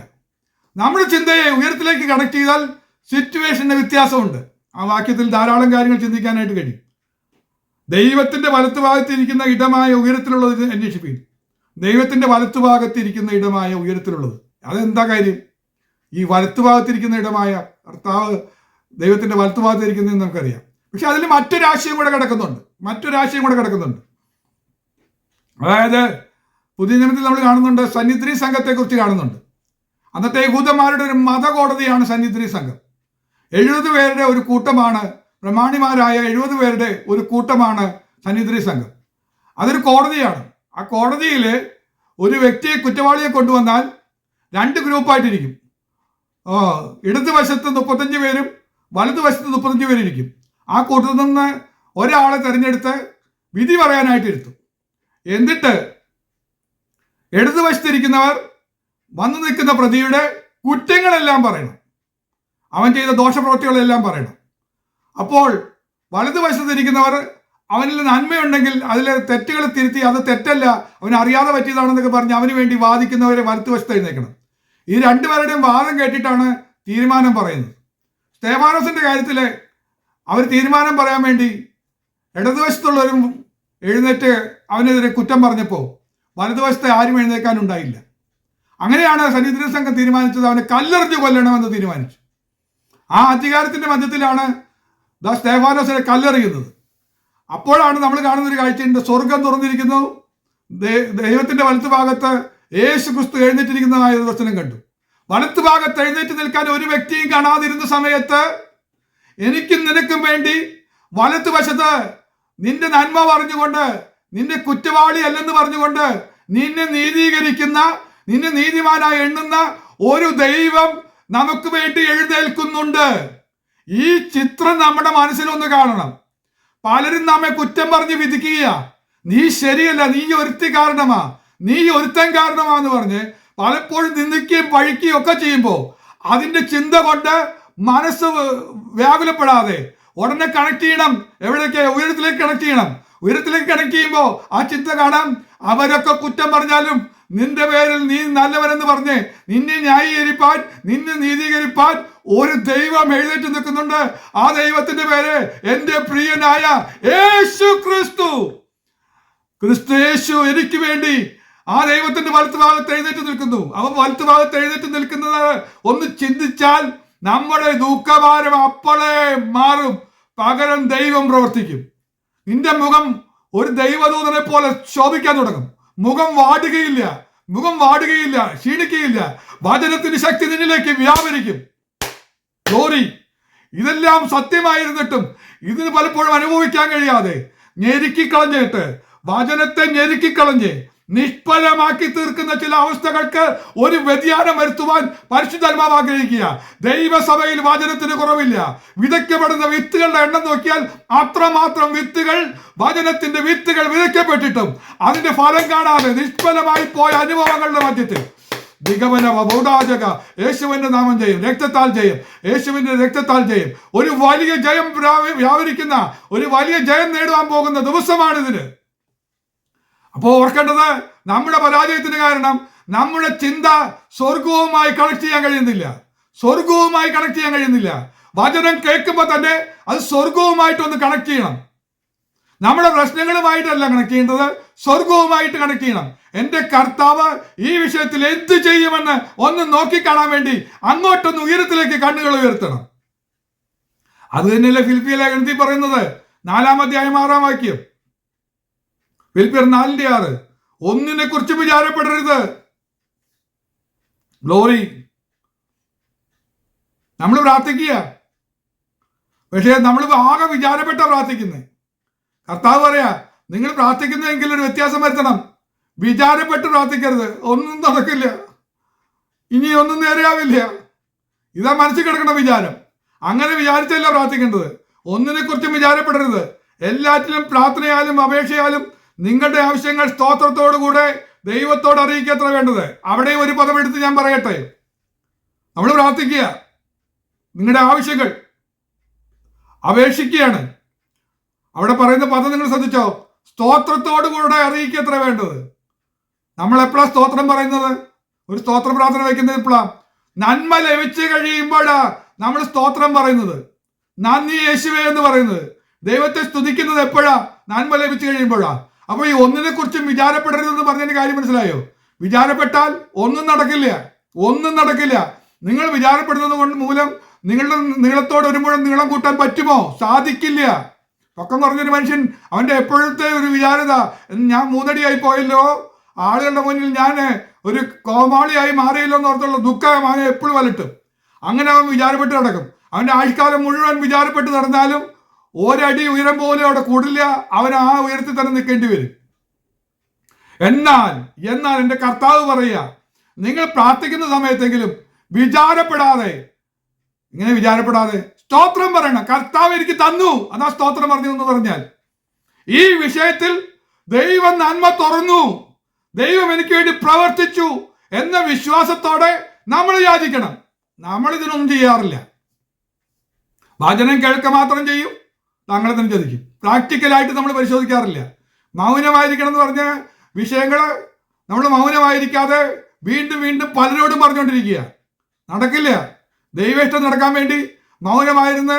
നമ്മുടെ ചിന്തയെ ഉയരത്തിലേക്ക് കണക്ട് ചെയ്താൽ സിറ്റുവേഷന് വ്യത്യാസമുണ്ട്. ആ വാക്യത്തിൽ ധാരാളം കാര്യങ്ങൾ ചിന്തിക്കാനായിട്ട് കഴിയും. ദൈവത്തിന്റെ വലത്തുഭാഗത്തിരിക്കുന്ന ഇടമായ ഉയരത്തിലുള്ളത് അന്വേഷിപ്പിക്കും. ദൈവത്തിന്റെ വലത്തുഭാഗത്തിരിക്കുന്ന ഇടമായ ഉയരത്തിലുള്ളത്, അതെന്താ കാര്യം? ഈ വലത്തുഭാഗത്തിരിക്കുന്ന ഇടമായ കർത്താവ് ദൈവത്തിന്റെ വലത്തുഭാഗത്തിരിക്കുന്നതെന്ന് നമുക്കറിയാം. പക്ഷെ അതിൽ മറ്റൊരാശയം കൂടെ കിടക്കുന്നുണ്ട്. അതായത് പുതിയ നിയമത്തിൽ നമ്മൾ കാണുന്നുണ്ട്, സന്നിധി സംഘത്തെക്കുറിച്ച് കാണുന്നുണ്ട്. അന്നത്തെ യഹൂദന്മാരുടെ ഒരു മതകോടതിയാണ് സന്നിധി സംഘം. 70 പേരുടെ ഒരു കൂട്ടമാണ്, പ്രമാണിമാരായ 70 പേരുടെ ഒരു കൂട്ടമാണ് സന്നിധി സംഘം. അതൊരു കോടതിയാണ്. ആ കോടതിയിൽ ഒരു വ്യക്തിയെ, കുറ്റവാളിയെ കൊണ്ടുവന്നാൽ 2 ഗ്രൂപ്പായിട്ടിരിക്കും. ഇടതുവശത്ത് 35 പേരും വലതുവശത്ത് 35 പേരും ഇരിക്കും. ആ കൂട്ടത്തിൽ നിന്ന് ഒരാളെ തിരഞ്ഞെടുത്ത് വിധി പറയാനായിട്ട് ഇരുത്തും. എന്നിട്ട് ഇടതുവശത്തിരിക്കുന്നവർ വന്നു നിൽക്കുന്ന പ്രതിയുടെ കുറ്റങ്ങളെല്ലാം പറയണം, അവൻ ചെയ്ത ദോഷപ്രവൃത്തികളെല്ലാം പറയണം. അപ്പോൾ വലതുവശത്തിരിക്കുന്നവർ അവനിൽ നന്മയുണ്ടെങ്കിൽ അതിലെ തെറ്റുകൾ തിരുത്തി, അത് തെറ്റല്ല, അവൻ അറിയാതെ പറ്റിയതാണെന്നൊക്കെ പറഞ്ഞ് അവന് വേണ്ടി വാദിക്കുന്നവരെ വലത്തുവശത്ത് എഴുന്നേക്കണം. ഈ 2 പേരുടെയും വാദം കേട്ടിട്ടാണ് തീരുമാനം പറയുന്നത്. സ്തേഫാനോസിന്റെ കാര്യത്തിൽ അവർ തീരുമാനം പറയാൻ വേണ്ടി ഇടതുവശത്തുള്ളവരും എഴുന്നേറ്റ് അവനെതിരെ കുറ്റം പറഞ്ഞപ്പോൾ വലതുവശത്തെ ആരും എഴുന്നേക്കാനുണ്ടായില്ല. അങ്ങനെയാണ് സന്നിധി സംഘം തീരുമാനിച്ചത്, അവനെ കല്ലെറിഞ്ഞ് കൊല്ലണമെന്ന് തീരുമാനിച്ചു. ആ അധികാരത്തിന്റെ മധ്യത്തിലാണ് സ്തേഫാനോസിനെ കല്ലെറിയുന്നത്. അപ്പോഴാണ് നമ്മൾ കാണുന്നൊരു കാഴ്ചയുണ്ട്. സ്വർഗം തുറന്നിരിക്കുന്നു, ദൈവത്തിന്റെ വലത്തുഭാഗത്ത് യേശു ക്രിസ്തു എഴുന്നേറ്റിരിക്കുന്നതായ ഒരു ദർശനം കണ്ടു. വലത്തുഭാഗത്ത് എഴുന്നേറ്റ് നിൽക്കാൻ ഒരു വ്യക്തിയും കാണാതിരുന്ന സമയത്ത് എനിക്കും നിനക്കും വേണ്ടി വലത്തുവശത്ത് നിന്റെ നന്മ പറഞ്ഞുകൊണ്ട്, നിന്റെ കുറ്റവാളി അല്ലെന്ന് പറഞ്ഞുകൊണ്ട് നിന്നെ നീതീകരിക്കുന്ന, നിന്നെ നീതിമാനായി എണ്ണുന്ന ഒരു ദൈവം നമുക്ക് വേണ്ടി എഴുന്നേൽക്കുന്നുണ്ട്. ഈ ചിത്രം നമ്മുടെ മനസ്സിലൊന്ന് കാണണം. പലരും നമ്മെ കുറ്റം പറഞ്ഞ് വിധിക്കുക, നീ ശരിയല്ല, നീ ഒരുത്തി കാരണമാ, നീ ഒരുത്തൻ കാരണമാന്ന് പറഞ്ഞ് പലപ്പോഴും നിന്ദിക്കുകയും പഴിക്കുകയും ഒക്കെ ചെയ്യുമ്പോൾ അതിന്റെ ചിന്ത കൊണ്ട് മനസ്സ് വ്യാകുലപ്പെടാതെ ഉടനെ കണക്ട് ചെയ്യണം. എവിടേക്ക്? ഉയരത്തിലേക്ക് കണക്ട് ചെയ്യണം. ഉയരത്തിലേക്ക് കണക്ട് ചെയ്യുമ്പോൾ ആ ചിന്ത കാണാം, അവരൊക്കെ കുറ്റം പറഞ്ഞാലും നിന്റെ പേരിൽ നീ നല്ലവനെന്ന് പറഞ്ഞ് നിന്നെ ന്യായീകരിപ്പാൻ, നിന്നെ നീതീകരിപ്പാൻ ഒരു ദൈവം എഴുന്നേറ്റ് നിൽക്കുന്നുണ്ട്. ആ ദൈവത്തിന്റെ പേര് എന്റെ പ്രിയനായ യേശു ക്രിസ്തു. യേശു എനിക്ക് വേണ്ടി ആ ദൈവത്തിന്റെ വലത്തുഭാഗത്ത് എഴുന്നേറ്റ് നിൽക്കുന്നു. അവൻ വലത്തുഭാഗത്ത് എഴുന്നേറ്റ് നിൽക്കുന്നത് ഒന്ന് ചിന്തിച്ചാൽ നമ്മുടെ ദുഃഖഭാരം അപ്പോഴേ മാറും. പകരം ദൈവം പ്രവർത്തിക്കും. നിന്റെ മുഖം ഒരു ദൈവദൂതനെ പോലെ ശോഭിക്കാൻ തുടങ്ങും. മുഖം വാടുകയില്ല, ക്ഷീണിക്കുകയില്ല. വചനത്തിന്റെ ശക്തി നിന്നിലേക്ക് വ്യാപരിക്കും. ഗ്ലോറി. ഇതെല്ലാം സത്യമായിരുന്നിട്ടും ഇതിന് പലപ്പോഴും അനുഭവിക്കാൻ കഴിയാതെ ഞെരുക്കിക്കളഞ്ഞിട്ട്, വചനത്തെ ഞെരുക്കിക്കളഞ്ഞ് നിഷ്ഫലമാക്കി തീർക്കുന്ന ചില അവസ്ഥകൾക്ക് ഒരു വ്യതിയാനം വരുത്തുവാൻ പരിശുദ്ധാത്മാവ് ആഗ്രഹിക്കുക. ദൈവസഭയിൽ വചനത്തിന് കുറവില്ല. വിതയ്ക്കപ്പെടുന്ന വിത്തുകളുടെ എണ്ണം നോക്കിയാൽ അത്രമാത്രം വിത്തുകൾ, വചനത്തിന്റെ വിത്തുകൾ വിതയ്ക്കപ്പെട്ടിട്ടും അതിന്റെ ഫലം കാണാതെ നിഷ്ഫലമായി പോയ അനുഭവങ്ങളുടെ മധ്യത്തിൽ യേശുവിന്റെ നാമം ജയം, രക്തത്താൽ ജയം, യേശുവിന്റെ രക്തത്താൽ ജയം, ഒരു വലിയ ജയം വ്യാപരിക്കുന്ന, ഒരു വലിയ ജയം നേടുവാൻ പോകുന്ന ദിവസമാണിതിന്. അപ്പോൾ ഓർക്കേണ്ടത്, നമ്മുടെ പരാജയത്തിന് കാരണം നമ്മുടെ ചിന്ത സ്വർഗവുമായി കണക്ട് ചെയ്യാൻ കഴിയുന്നില്ല. വചനം കേൾക്കുമ്പോൾ തന്നെ അത് സ്വർഗവുമായിട്ടൊന്ന് കണക്ട് ചെയ്യണം. നമ്മുടെ പ്രശ്നങ്ങളുമായിട്ടല്ല കണക്ട് ചെയ്യേണ്ടത്, സ്വർഗവുമായിട്ട് കണക്ട് ചെയ്യണം. എന്റെ കർത്താവ് ഈ വിഷയത്തിൽ എന്ത് ചെയ്യുമെന്ന് ഒന്ന് നോക്കിക്കാണാൻ വേണ്ടി അങ്ങോട്ടൊന്ന് ഉയരത്തിലേക്ക് കണ്ണുകൾ ഉയർത്തണം. അത് തന്നെയല്ലേ ഫിലിപ്പിയ ലേഖനത്തിൽ പറയുന്നത്, 4-ാം അധ്യായം 6-ാം വാക്യം. ഫിലിപ്പിയർ 4:6, ഒന്നിനെ കുറിച്ച് വിചാരപ്പെടരുത്. ഗ്ലോറി. നമ്മൾ പ്രാർത്ഥിക്കുക, പക്ഷേ നമ്മൾ ആകെ വിചാരപ്പെട്ട പ്രാർത്ഥിക്കുന്നത്. കർത്താവ് പറയാ, നിങ്ങൾ പ്രാർത്ഥിക്കുന്നെങ്കിൽ ഒരു വ്യത്യാസം വരുത്തണം. വിചാരപ്പെട്ട് പ്രാർത്ഥിക്കരുത്, ഒന്നും നടക്കില്ല, ഇനി ഒന്നും നേരെയാവില്ല. ഇതാ മനസ്സിൽ കിടക്കുന്ന വിചാരം. അങ്ങനെ വിചാരിച്ചല്ല പ്രാർത്ഥിക്കേണ്ടത്. ഒന്നിനെ കുറിച്ചും വിചാരപ്പെടരുത്. എല്ലാറ്റിലും പ്രാർത്ഥനയാലും അപേക്ഷയാലും നിങ്ങളുടെ ആവശ്യങ്ങൾ സ്തോത്രത്തോടുകൂടെ ദൈവത്തോട് അറിയിക്കത്ര വേണ്ടത്. അവിടെ ഒരു പദം എടുത്ത് ഞാൻ പറയട്ടെ. നമ്മൾ പ്രാർത്ഥിക്കുക, നിങ്ങളുടെ ആവശ്യങ്ങൾ അപേക്ഷിക്കുകയാണ്. അവിടെ പറയുന്ന പദം നിങ്ങൾ ശ്രദ്ധിച്ചോ? സ്തോത്രത്തോടുകൂടെ അറിയിക്കത്ര വേണ്ടത്. നമ്മൾ എപ്പോഴാണ് സ്തോത്രം പറയുന്നത്? ഒരു സ്തോത്ര പ്രാർത്ഥന വയ്ക്കുന്നത് എപ്പോഴാണ്? നന്മ ലഭിച്ചു കഴിയുമ്പോഴാ നമ്മൾ സ്തോത്രം പറയുന്നത്, നന്ദി യേശുവേ എന്ന് പറയുന്നത്. ദൈവത്തെ സ്തുതിക്കുന്നത് എപ്പോഴാ? നന്മ ലഭിച്ചു കഴിയുമ്പോഴാ. അപ്പൊ ഈ ഒന്നിനെ കുറിച്ചും വിചാരപ്പെടരുതെന്ന് പറഞ്ഞതിന് കാര്യം മനസ്സിലായോ? വിചാരപ്പെട്ടാൽ ഒന്നും നടക്കില്ല, ഒന്നും നടക്കില്ല. നിങ്ങൾ വിചാരപ്പെടുന്നത് കൊണ്ട് മൂലം നിങ്ങളുടെ നീളത്തോട് ഒരു മുഴം നീളം കൂട്ടാൻ പറ്റുമോ? സാധിക്കില്ല. പൊക്കം കുറഞ്ഞൊരു മനുഷ്യൻ, അവന്റെ എപ്പോഴത്തെ ഒരു വിചാരത, ഞാൻ 3 അടിയായി പോയല്ലോ, ആളുകളുടെ മുന്നിൽ ഞാൻ ഒരു കോമാളിയായി മാറിയല്ലോ എന്ന് ഓർത്തുള്ള ദുഃഖം അവനെ എപ്പോഴും വലട്ടും. അങ്ങനെ അവൻ വിചാരപ്പെട്ട് നടക്കും. അവന്റെ ആഴ്ചക്കാലം മുഴുവൻ വിചാരപ്പെട്ട് നടന്നാലും ഒരടി ഉയരം പോലും അവിടെ കൂടില്ല. അവൻ ആ ഉയരത്തിൽ തന്നെ നിൽക്കേണ്ടി വരും. എന്നാൽ എന്റെ കർത്താവ് പറയുക, നിങ്ങൾ പ്രാർത്ഥിക്കുന്ന സമയത്തെങ്കിലും വിചാരപ്പെടാതെ, ഇങ്ങനെ വിചാരപ്പെടാതെ സ്തോത്രം പറയണം. കർത്താവ് എനിക്ക് തന്നു, അതാ സ്തോത്രം പറഞ്ഞു എന്ന് പറഞ്ഞാൽ ഈ വിഷയത്തിൽ ദൈവം നന്മ തുറന്നു, ദൈവം എനിക്ക് വേണ്ടി പ്രവർത്തിച്ചു എന്ന വിശ്വാസത്തോടെ നമ്മൾ യാചിക്കണം. നമ്മൾ ഇതിനൊന്നും ചെയ്യാറില്ല. വചനം കേൾക്ക മാത്രം ചെയ്യും, തങ്ങളെ തന്നെ ചതിക്കും. പ്രാക്ടിക്കലായിട്ട് നമ്മൾ പരിശോധിക്കാറില്ല. മൗനമായിരിക്കണം എന്ന് പറഞ്ഞ വിഷയങ്ങൾ നമ്മൾ മൗനമായിരിക്കാതെ വീണ്ടും വീണ്ടും പലരോടും പറഞ്ഞുകൊണ്ടിരിക്കുക. നടക്കില്ല. ദൈവേഷ്ടം നടക്കാൻ വേണ്ടി മൗനമായിരുന്ന്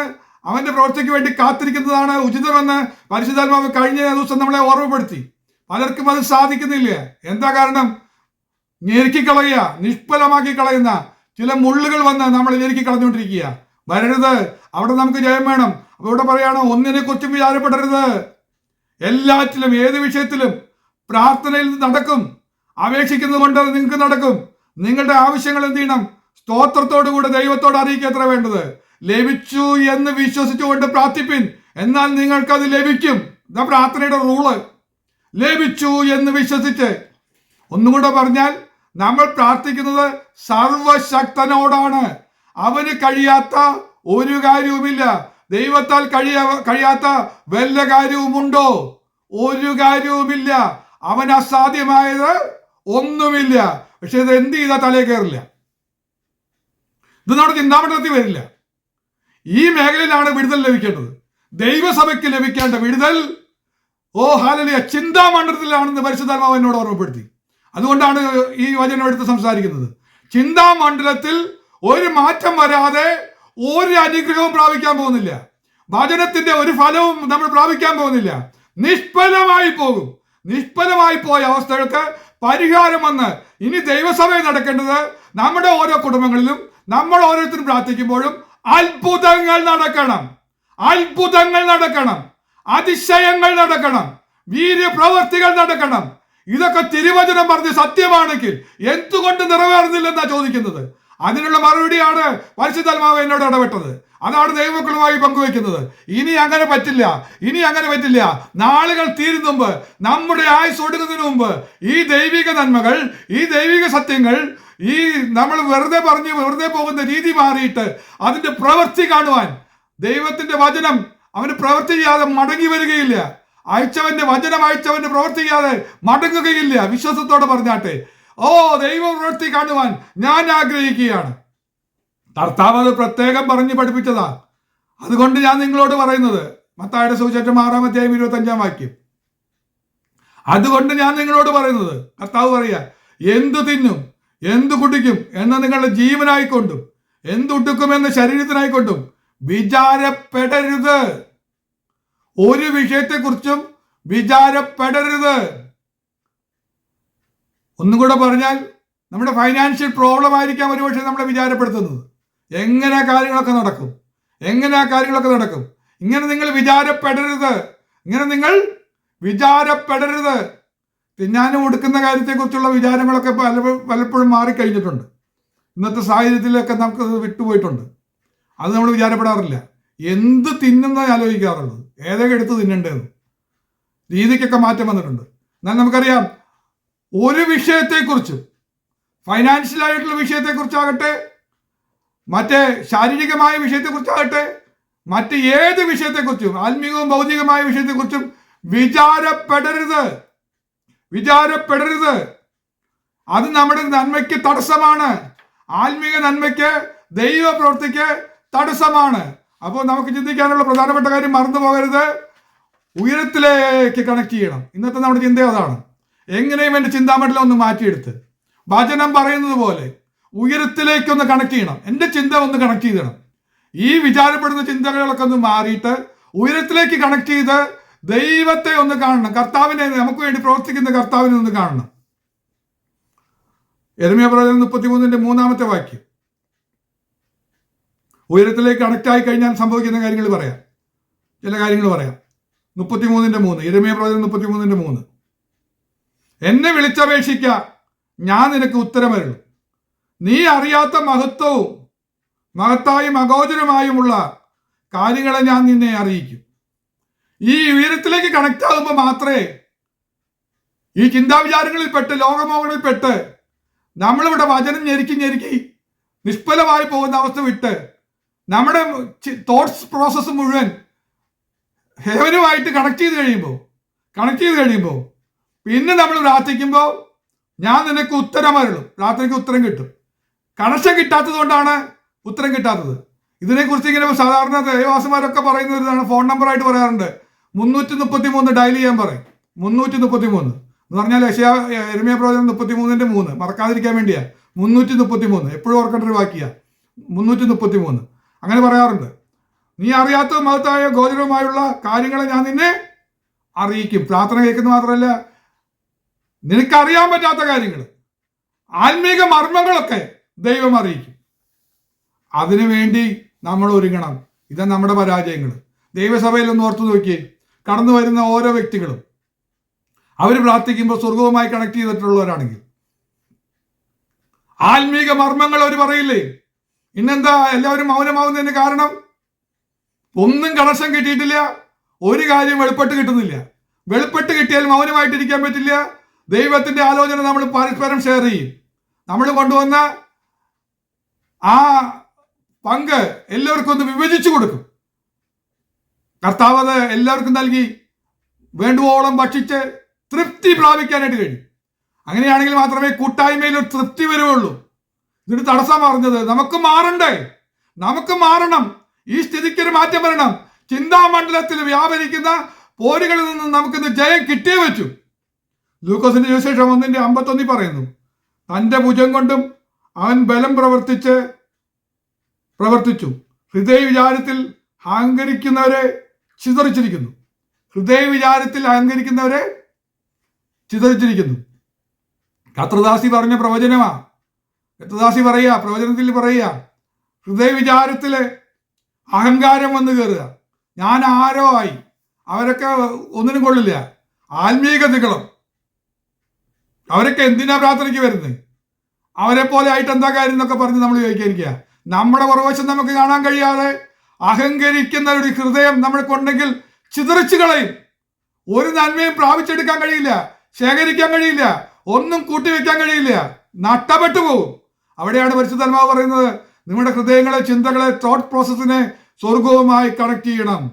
അവന്റെ പ്രവൃത്തിക്ക് വേണ്ടി കാത്തിരിക്കുന്നതാണ് ഉചിതമെന്ന് പരിശുദ്ധാത്മാവ് കഴിഞ്ഞ ദിവസം നമ്മളെ ഓർമ്മപ്പെടുത്തി. പലർക്കും അത് സാധിക്കുന്നില്ല. എന്താ കാരണം? ഞെരുക്കിക്കളയുക, നിഷ്ഫലമാക്കി കളയുന്ന ചില മുള്ളുകൾ വന്ന് നമ്മൾ ഞെരുക്കി കളഞ്ഞുകൊണ്ടിരിക്കുക. വരരുത്, അവിടെ നമുക്ക് ജയം വേണം. അപ്പൊ ഇവിടെ പറയാണ്, ഒന്നിനെ കുറിച്ചും വിചാരപ്പെടരുത്. എല്ലാറ്റിലും ഏത് വിഷയത്തിലും പ്രാർത്ഥനയിൽ നടക്കും. അപേക്ഷിക്കുന്നത് കൊണ്ട് നിങ്ങൾക്ക് നടക്കും. നിങ്ങളുടെ ആവശ്യങ്ങൾ എന്ത് ചെയ്യണം? സ്തോത്രത്തോടുകൂടെ ദൈവത്തോട് അറിയിക്കത്ര വേണ്ടത്. ലഭിച്ചു എന്ന് വിശ്വസിച്ചുകൊണ്ട് പ്രാർത്ഥിപ്പിൻ, എന്നാൽ നിങ്ങൾക്കത് ലഭിക്കും. ഇതാ പ്രാർത്ഥനയുടെ റൂള്. ലഭിച്ചു എന്ന് വിശ്വസിച്ച്. ഒന്നുകൂടെ പറഞ്ഞാൽ, നമ്മൾ പ്രാർത്ഥിക്കുന്നത് സർവശക്തനോടാണ്. അവന് കഴിയാത്ത ഒരു കാര്യവുമില്ല. ദൈവത്താൽ കഴിയാത്ത വല്ല കാര്യവുമുണ്ടോ? ഒരു കാര്യവുമില്ല. അവൻ അസാധ്യമായത് ഒന്നുമില്ല. പക്ഷെ ഇത് എന്ത് ചെയ്താൽ തലേ കയറില്ല. ഇത് നമ്മുടെ ചിന്താമണ്ഡലത്തിൽ വരില്ല. ഈ മേഖലയിലാണ് വിടുതൽ ലഭിക്കേണ്ടത്. ദൈവസഭയ്ക്ക് ലഭിക്കേണ്ട വിടുതൽ ഹല്ലേലൂയ ചിന്താമണ്ഡലത്തിലാണെന്ന് പരിശുദ്ധാത്മാവ് എന്നോട് ഓർമ്മപ്പെടുത്തി. അതുകൊണ്ടാണ് ഈ വചനം എടുത്ത് സംസാരിക്കുന്നത്. ചിന്താമണ്ഡലത്തിൽ ഒരു മാറ്റം വരാതെ ഒരു അനുഗ്രഹവും പ്രാപിക്കാൻ പോകുന്നില്ല. വചനത്തിന്റെ ഒരു ഫലവും നമ്മൾ പ്രാപിക്കാൻ പോകുന്നില്ല. നിഷ്ഫലമായി പോകും. നിഷ്ഫലമായി പോയ അവസ്ഥകൾക്ക് പരിഹാരം വന്ന് ഇനി ദൈവസഭയിൽ നടക്കേണ്ടത് നമ്മുടെ ഓരോ കുടുംബങ്ങളിലും നമ്മൾ ഓരോരുത്തരും പ്രാർത്ഥിക്കുമ്പോഴും അത്ഭുതങ്ങൾ നടക്കണം. അത്ഭുതങ്ങൾ നടക്കണം. അതിശയങ്ങൾ നടക്കണം. വീര്യപ്രവർത്തികൾ നടക്കണം. ഇതൊക്കെ തിരുവചനം പറഞ്ഞ് സത്യമാണെങ്കിൽ എന്തുകൊണ്ട് നിറവേറുന്നില്ലെന്നാ ചോദിക്കുന്നത്. അതിനുള്ള മറുപടിയാണ് പരിശുദ്ധാത്മാവ് എന്നോട് ഇടപെട്ടത്. അതാണ് ദൈവമക്കളുമായി പങ്കുവെക്കുന്നത്. ഇനി അങ്ങനെ പറ്റില്ല, ഇനി അങ്ങനെ പറ്റില്ല. നാളുകൾ തീരുന്ന മുമ്പ്, നമ്മുടെ ആയുസ് ഒടുങ്ങുന്നതിന് മുമ്പ് ഈ ദൈവിക നന്മകൾ, ഈ ദൈവിക സത്യങ്ങൾ, ഈ നമ്മൾ വെറുതെ പറഞ്ഞ് വെറുതെ പോകുന്ന രീതി മാറിയിട്ട് അതിന്റെ പ്രവൃത്തി കാണുവാൻ ദൈവത്തിന്റെ വചനം അവന് പ്രവൃത്തി ചെയ്യാതെ മടങ്ങി വരികയില്ല. അയച്ചവന്റെ വചനം അയച്ചവന്റെ പ്രവൃത്തി ചെയ്യാതെ മടങ്ങുകയില്ല. വിശ്വാസത്തോടെ പറഞ്ഞാട്ടെ, ദൈവ പ്രവൃത്തി കാണുവാൻ ഞാൻ ആഗ്രഹിക്കുകയാണ്. കർത്താവ് അത് പ്രത്യേകം പറഞ്ഞ് പഠിപ്പിച്ചതാ. അതുകൊണ്ട് ഞാൻ നിങ്ങളോട് പറയുന്നത്, മത്തായിയുടെ സുവിശേഷം 6-ാം അധ്യായം 25-ാം വാക്യം. അതുകൊണ്ട് ഞാൻ നിങ്ങളോട് പറയുന്നത്, കർത്താവ് പറയാ, എന്തു തിന്നും എന്തു കുടിക്കും എന്ന് നിങ്ങളുടെ ജീവനായിക്കൊണ്ടും എന്തുടുക്കുമെന്ന് ശരീരത്തിനായിക്കൊണ്ടും വിചാരപ്പെടരുത്. ഒരു വിഷയത്തെക്കുറിച്ചും വിചാരപ്പെടരുത്. ഒന്നും കൂടെ പറഞ്ഞാൽ, നമ്മുടെ ഫൈനാൻഷ്യൽ പ്രോബ്ലം ആയിരിക്കാം ഒരുപക്ഷെ നമ്മളെ വിചാരപ്പെടുത്തുന്നത്. എങ്ങനെ കാര്യങ്ങളൊക്കെ നടക്കും, ഇങ്ങനെ നിങ്ങൾ വിചാരപ്പെടരുത്. തിന്നാനും ഉടുക്കുന്ന കാര്യത്തെക്കുറിച്ചുള്ള വിചാരങ്ങളൊക്കെ പലപ്പോഴും മാറിക്കഴിഞ്ഞിട്ടുണ്ട്. ഇന്നത്തെ സാഹചര്യത്തിലൊക്കെ നമുക്കത് വിട്ടുപോയിട്ടുണ്ട്. അത് നമ്മൾ വിചാരപ്പെടാറില്ല. എന്ത് തിന്നുന്ന ആലോചിക്കാറുള്ളത്, ഏതൊക്കെ എടുത്ത് തിന്നണ്ടേന്ന്. രീതിക്കൊക്കെ മാറ്റം വന്നിട്ടുണ്ട്. എന്നാൽ നമുക്കറിയാം, ഒരു വിഷയത്തെക്കുറിച്ച്, ഫൈനാൻഷ്യലായിട്ടുള്ള വിഷയത്തെക്കുറിച്ചാകട്ടെ, മറ്റേ ശാരീരികമായ വിഷയത്തെക്കുറിച്ചാകട്ടെ, മറ്റ് ഏത് വിഷയത്തെക്കുറിച്ചും, ആത്മീയവും ഭൗതികമായ വിഷയത്തെക്കുറിച്ചും വിചാരപ്പെടരുത്. അത് നമ്മുടെ നന്മയ്ക്ക് തടസ്സമാണ്. ആത്മീയ നന്മയ്ക്ക്, ദൈവ പ്രവൃത്തിക്ക് തടസ്സമാണ്. അപ്പോൾ നമുക്ക് ചിന്തിക്കാനുള്ള പ്രധാനപ്പെട്ട കാര്യം, മറന്നു പോകരുത്, ഉയരത്തിലേക്ക് കണക്ട് ചെയ്യണം. ഇന്നത്തെ നമ്മുടെ ചിന്ത അതാണ്. എങ്ങനെയും എൻ്റെ ചിന്താമണ്ഡലം ഒന്ന് മാറ്റിയെടുത്ത് വചനം പറയുന്നത് പോലെ ഉയരത്തിലേക്കൊന്ന് കണക്ട് ചെയ്യണം. എൻ്റെ ചിന്ത ഒന്ന് കണക്ട് ചെയ്യണം. ഈ വിചാരപ്പെടുന്ന ചിന്തകളൊക്കെ ഒന്ന് മാറിയിട്ട് ഉയരത്തിലേക്ക് കണക്ട് ചെയ്ത് ദൈവത്തെ ഒന്ന് കാണണം. കർത്താവിനെ, നമുക്ക് വേണ്ടി പ്രവർത്തിക്കുന്ന കർത്താവിനെ ഒന്ന് കാണണം. യെരമ്യാ പ്രവചനം 33:3 വാക്യം. ഉയരത്തിലേക്ക് കണക്ട് ആയി കഴിഞ്ഞാൽ സംഭവിക്കുന്ന കാര്യങ്ങൾ പറയാം. ചില കാര്യങ്ങൾ പറയാം. 33:3, യെരമ്യാ പ്രവചനം 33:3. എന്നെ വിളിച്ചപേക്ഷിക്ക, ഞാൻ നിനക്ക് ഉത്തരമരുളും. നീ അറിയാത്ത മഹത്തായും അഗോചരമായുമുള്ള കാര്യങ്ങളെ ഞാൻ നിന്നെ അറിയിക്കും. ഈ ഉയരത്തിലേക്ക് കണക്ട് ആകുമ്പോൾ മാത്രമേ ഈ ചിന്താവിചാരങ്ങളിൽ പെട്ട്, ലോകമോഹങ്ങളിൽ പെട്ട് നമ്മളിവിടെ വചനം ഞെരുക്കി നിഷ്ഫലമായി പോകുന്ന അവസ്ഥ വിട്ട് നമ്മുടെ തോട്ട്സ് പ്രോസസ്സ് മുഴുവൻ ഹെവനുമായിട്ട് കണക്ട് ചെയ്ത് കഴിയുമ്പോൾ പിന്നെ നമ്മൾ പ്രാർത്ഥിക്കുമ്പോൾ ഞാൻ നിനക്ക് ഉത്തരമരുളും. പ്രാർത്ഥനയ്ക്ക് ഉത്തരം കിട്ടും. കണക്ഷൻ കിട്ടാത്തത് കൊണ്ടാണ് ഉത്തരം കിട്ടാത്തത്. ഇതിനെക്കുറിച്ച് ഇങ്ങനെ സാധാരണ ദേവാസന്മാരൊക്കെ പറയുന്ന ഒരു ഇതാണ്, ഫോൺ നമ്പറായിട്ട് പറയാറുണ്ട്. 333 ഡയൽ ചെയ്യാൻ പറയും. 333 എന്ന് പറഞ്ഞാൽ യെരമ്യാ പ്രവചനം 33:3 മറക്കാതിരിക്കാൻ വേണ്ടിയാ. 333 എപ്പോഴും ഓർക്കേണ്ട ഒരു വാക്യ. 333 അങ്ങനെ പറയാറുണ്ട്. നീ അറിയാത്ത മഹത്തായ ഗോചരവുമായുള്ള കാര്യങ്ങളെ ഞാൻ നിന്നെ അറിയിക്കും. പ്രാർത്ഥന കേൾക്കുന്ന മാത്രമല്ല, നിനക്കറിയാൻ പറ്റാത്ത കാര്യങ്ങൾ, ആത്മീക മർമ്മങ്ങളൊക്കെ ദൈവം അറിയിക്കും. അതിനുവേണ്ടി നമ്മൾ ഒരുങ്ങണം. ഇതാ നമ്മുടെ പരാജയങ്ങൾ. ദൈവസഭയിൽ ഒന്ന് ഓർത്തു നോക്കിയേ. കടന്നു വരുന്ന ഓരോ വ്യക്തികളും അവർ പ്രാർത്ഥിക്കുമ്പോൾ സ്വർഗവുമായി കണക്ട് ചെയ്തിട്ടുള്ളവരാണെങ്കിൽ ആത്മീക മർമ്മങ്ങൾ അവർ പറയില്ലേ? ഇന്നെന്താ എല്ലാവരും മൗനമാവുന്നതിന് കാരണം? ഒന്നും കണക്ഷൻ കിട്ടിയിട്ടില്ല. ഒരു കാര്യം വെളിപ്പെട്ട് കിട്ടുന്നില്ല. വെളിപ്പെട്ട് കിട്ടിയാൽ മൗനമായിട്ടിരിക്കാൻ പറ്റില്ല. ദൈവത്തിന്റെ ആലോചന നമ്മൾ പരസ്പരം ഷെയർ ചെയ്യും. നമ്മൾ കൊണ്ടുവന്ന ആ പങ്ക് എല്ലാവർക്കും ഒന്ന് വിഭജിച്ചു കൊടുക്കും. കർത്താവ് അത് എല്ലാവർക്കും നൽകി വേണ്ടുവോളം ഭക്ഷിച്ച് തൃപ്തി പ്രാപിക്കാനായിട്ട് കഴിയും. അങ്ങനെയാണെങ്കിൽ മാത്രമേ കൂട്ടായ്മയിൽ ഒരു തൃപ്തി വരുവുള്ളൂ. ഇതിന് തടസ്സം പറഞ്ഞത് നമുക്ക് മാറണം. ഈ സ്ഥിതിക്കൊരു മാറ്റം വരണം. ചിന്താമണ്ഡലത്തിൽ വ്യാപരിക്കുന്ന പോരുകളിൽ നിന്ന് നമുക്കിന്ന് ജയം കിട്ടിയേ വെച്ചു. ലൂക്കോസിന്റെ സുവിശേഷം 1:51 പറയുന്നു, തന്റെ ഭുജം കൊണ്ടും അവൻ ബലം പ്രവർത്തിച്ചു. ഹൃദയ വിചാരത്തിൽ അഹങ്കരിക്കുന്നവരെ ചിതറിച്ചിരിക്കുന്നു. കർത്തൃദാസി പറഞ്ഞ പ്രവചനമാ. കർത്തൃദാസി പ്രവചനത്തിൽ പറയുക, ഹൃദയ വിചാരത്തില് അഹങ്കാരം വന്ന് കയറുക. ഞാൻ ആരോ ആയി, അവരൊക്കെ ഒന്നിനും കൊള്ളില്ല. ആത്മീയതകളും അവരൊക്കെ എന്തിനാ പ്രാർത്ഥനയ്ക്ക് വരുന്നത്? അവരെ പോലെ ആയിട്ട് എന്താ കാര്യം എന്നൊക്കെ പറഞ്ഞ് നമ്മൾ ചോദിക്കാതിരിക്കുക. നമ്മുടെ പുറവശം നമുക്ക് കാണാൻ കഴിയാതെ അഹങ്കരിക്കുന്ന ഒരു ഹൃദയം നമ്മൾക്കുണ്ടെങ്കിൽ ചിതറിച്ചു കളയും. ഒരു നന്മയും പ്രാപിച്ചെടുക്കാൻ കഴിയില്ല, ശേഖരിക്കാൻ കഴിയില്ല, ഒന്നും കൂട്ടിവെക്കാൻ കഴിയില്ല, നഷ്ടപ്പെട്ടു പോകും. അവിടെയാണ് പരിശുദ്ധാത്മാവ് പറയുന്നത്, നിങ്ങളുടെ ഹൃദയങ്ങളെ, ചിന്തകളെ, തോട്ട് പ്രോസസ്സിനെ സ്വർഗവുമായി കണക്ട് ചെയ്യണം.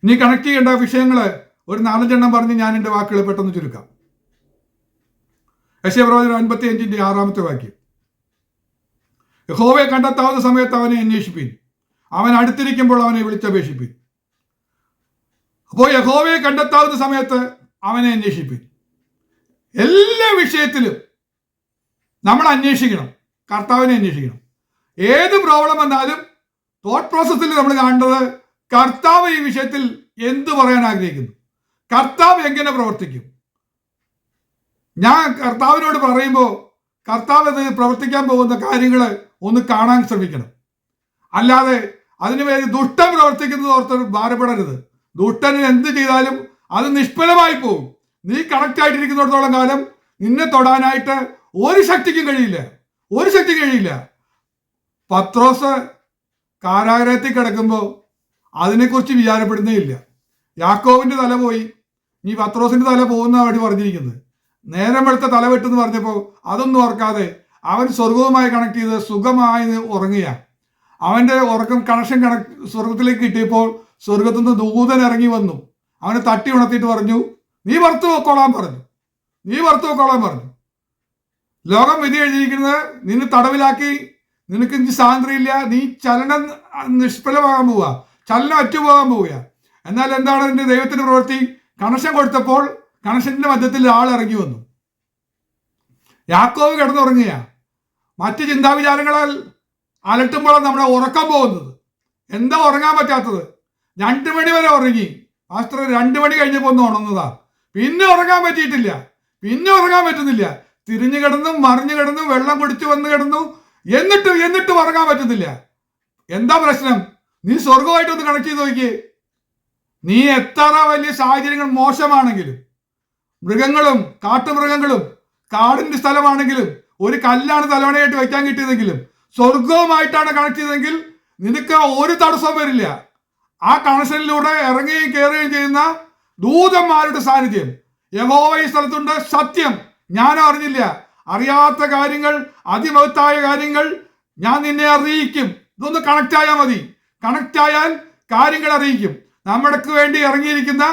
ഇനി കണക്ട് ചെയ്യേണ്ട വിഷയങ്ങള് ഒരു 4 പറഞ്ഞ് ഞാൻ എൻ്റെ വാക്കുകൾ പെട്ടെന്ന് ചുരുക്കാം. യെശയ്യാ പ്രവചനം 55:6 വാക്യം. യഹോവയെ കണ്ടെത്താവുന്ന സമയത്ത് അവനെ അന്വേഷിപ്പിൻ, അവൻ അടുത്തിരിക്കുമ്പോൾ അവനെ വിളിച്ചപേക്ഷിപ്പിൻ. അപ്പോൾ യഹോവയെ കണ്ടെത്താവുന്ന സമയത്ത് അവനെ അന്വേഷിപ്പിൻ. എല്ലാ വിഷയത്തിലും നമ്മൾ അന്വേഷിക്കണം, കർത്താവിനെ അന്വേഷിക്കണം. ഏത് പ്രോബ്ലം വന്നാലും തോട്ട് പ്രോസസ്സിൽ നമ്മൾ കാണേണ്ടത് കർത്താവ് ഈ വിഷയത്തിൽ എന്ത് പറയാൻ ആഗ്രഹിക്കുന്നു, കർത്താവ് എങ്ങനെ പ്രവർത്തിക്കും. ഞാൻ കർത്താവിനോട് പറയുമ്പോൾ കർത്താവ് അത് പ്രവർത്തിക്കാൻ പോകുന്ന കാര്യങ്ങൾ ഒന്ന് കാണാൻ ശ്രമിക്കണം. അല്ലാതെ അതിനുവേണ്ടി ദുഷ്ടൻ പ്രവർത്തിക്കുന്നത് ഓർത്ത് ഭാരപ്പെടരുത്. ദുഷ്ടന് എന്ത് ചെയ്താലും അത് നിഷ്ഫലമായി പോകും. നീ കണക്ട് ആയിട്ടിരിക്കുന്നിടത്തോളം കാലം നിന്നെ തൊടാനായിട്ട് ഒരു ശക്തിക്കും കഴിയില്ല. പത്രോസ് കാരാഗ്രഹത്തിൽ കിടക്കുമ്പോൾ അതിനെക്കുറിച്ച് വിചാരപ്പെടുന്നേ ഇല്ല. യാക്കോവിന്റെ തല പോയി, നീ പത്രോസിന്റെ തല പോകുന്ന വഴി പറഞ്ഞിരിക്കുന്നത്. നേരം വെളുത്ത തല വെട്ടെന്ന് പറഞ്ഞപ്പോൾ അതൊന്നും ഓർക്കാതെ അവൻ സ്വർഗവുമായി കണക്ട് ചെയ്ത് സുഖമായി ഉറങ്ങുക. അവന്റെ ഉറക്കം സ്വർഗത്തിലേക്ക് കിട്ടിയപ്പോൾ സ്വർഗത്തു നിന്ന് ദൂതൻ ഇറങ്ങി വന്നു. അവനെ തട്ടി ഉണർത്തിയിട്ട് പറഞ്ഞു, നീ പുറത്തു പൊക്കോളാൻ പറഞ്ഞു. ലോകം വിധി എഴുതിയിരിക്കുന്നത് നിന്നെ തടവിലാക്കി, നിനക്ക് ഇനി സ്വാതന്ത്ര്യമില്ല, നീ ചലനം നിഷ്ഫലമാകാൻ പോവുക, ചലനം അറ്റുപോകാൻ പോവുക. എന്നാൽ എന്താണ് അതിന്റെ ദൈവത്തിന്റെ പ്രവൃത്തി? കണക്ഷൻ കൊടുത്തപ്പോൾ കണക്ഷന്റെ മധ്യത്തിൽ ആൾ ഇറങ്ങി വന്നു. യാക്കോബ് കിടന്നുറങ്ങുക. മറ്റ് ചിന്താവിചാരങ്ങളാൽ അലട്ടുമ്പോഴാണ് നമ്മുടെ ഉറക്കം പോകുന്നത്. എന്താ ഉറങ്ങാൻ പറ്റാത്തത്? 2 മണി വരെ ഉറങ്ങി. മാസ്റ്റർ 2 മണി കഴിഞ്ഞപ്പോൾ ഒന്ന് ഉണർന്നതാ. പിന്നെ ഉറങ്ങാൻ പറ്റുന്നില്ല. തിരിഞ്ഞു കിടന്നും മറിഞ്ഞു കിടന്നും വെള്ളം കുടിച്ചു വന്ന് കിടന്നു. എന്നിട്ട് ഉറങ്ങാൻ പറ്റുന്നില്ല. എന്താ പ്രശ്നം? നീ സ്വർഗമായിട്ടൊന്ന് കണക്ട് ചെയ്ത് നോക്കിയേ. നീ എത്ര വലിയ സാഹചര്യങ്ങൾ മോശമാണെങ്കിലും, മൃഗങ്ങളും കാട്ടുമൃഗങ്ങളും കാടിന്റെ സ്ഥലമാണെങ്കിലും, ഒരു കല്ലാണ് തലവണയായിട്ട് വെക്കാൻ കിട്ടിയതെങ്കിലും, സ്വർഗവുമായിട്ടാണ് കണക്ട് ചെയ്തതെങ്കിൽ നിനക്ക് ഒരു തടസ്സവും വരില്ല. ആ കണക്ഷനിലൂടെ ഇറങ്ങുകയും കയറുകയും ചെയ്യുന്ന ദൂതന്മാരുടെ സാന്നിധ്യം. യഹോവ ഈ സ്ഥലത്തുണ്ട്, സത്യം. ഞാനും അറിഞ്ഞില്ല. അറിയാത്ത കാര്യങ്ങൾ, അതിമഹത്തായ കാര്യങ്ങൾ ഞാൻ നിന്നെ അറിയിക്കും. ഇതൊന്ന് കണക്ട് ആയാൽ മതി. കണക്ട് ആയാൽ കാര്യങ്ങൾ അറിയിക്കും. നമ്മൾക്ക് വേണ്ടി ഇറങ്ങിയിരിക്കുന്ന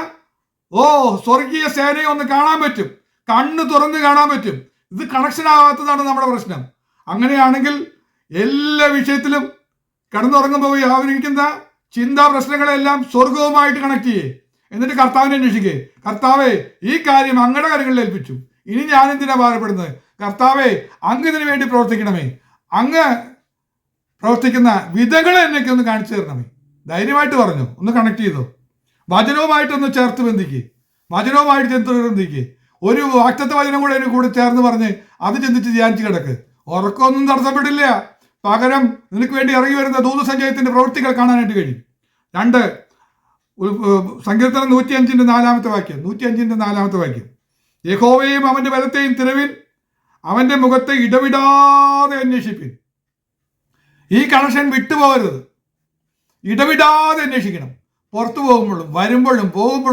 സ്വർഗീയ സേനയെ ഒന്ന് കാണാൻ പറ്റും, കണ്ണ് തുറന്ന് കാണാൻ പറ്റും. ഇത് കണക്ഷൻ ആവാത്തതാണ് നമ്മുടെ പ്രശ്നം. അങ്ങനെയാണെങ്കിൽ എല്ലാ വിഷയത്തിലും കിടന്നുറങ്ങുമ്പോൾ വ്യാപരിക്കുന്ന ചിന്താ പ്രശ്നങ്ങളെല്ലാം സ്വർഗവുമായിട്ട് കണക്ട് ചെയ്യേ. എന്നിട്ട് കർത്താവിനെ അന്വേഷിക്കേ. കർത്താവേ, ഈ കാര്യം അങ്ങയുടെ കാര്യങ്ങളിൽ ഏൽപ്പിച്ചു, ഇനി ഞാൻ എന്തിനാ ഭാരപ്പെടുന്നത്? കർത്താവേ, അങ്ങ് ഇതിനു വേണ്ടി പ്രവർത്തിക്കണമേ. അങ്ങ് പ്രവർത്തിക്കുന്ന വിധങ്ങളെ എന്നൊക്കെ ഒന്ന് കാണിച്ചു തരണമേ. ധൈര്യമായിട്ട് പറഞ്ഞു, ഒന്ന് കണക്ട് ചെയ്തോ. വചനവുമായിട്ടൊന്ന് ചേർത്ത് ബന്ധിക്ക്. ഒരു വാക്തത്വ വചനം കൂടെ അതിന് കൂടെ ചേർന്ന് പറഞ്ഞ് അത് ചിന്തിച്ച് ധ്യാനിച്ച് കിടക്ക്. ഉറക്കമൊന്നും തടസ്സപ്പെടില്ല. പകരം നിനക്ക് വേണ്ടി ഇറങ്ങി വരുന്ന ദൂതസഞ്ചയത്തിന്റെ പ്രവൃത്തികൾ കാണാനായിട്ട് കഴിയും. 2 സങ്കീർത്തനം 105-ന്റെ 4-ാമത്തെ വാക്യം. യഹോവയെയും അവന്റെ ബലത്തെയും തിരവിൻ, അവന്റെ മുഖത്തെ ഇടവിടാതെ അന്വേഷിപ്പിൻ. ഈ കണക്ഷൻ വിട്ടുപോകരുത്. ഇടവിടാതെ അന്വേഷിക്കണം. പുറത്തു പോകുമ്പോഴും വരുമ്പോഴും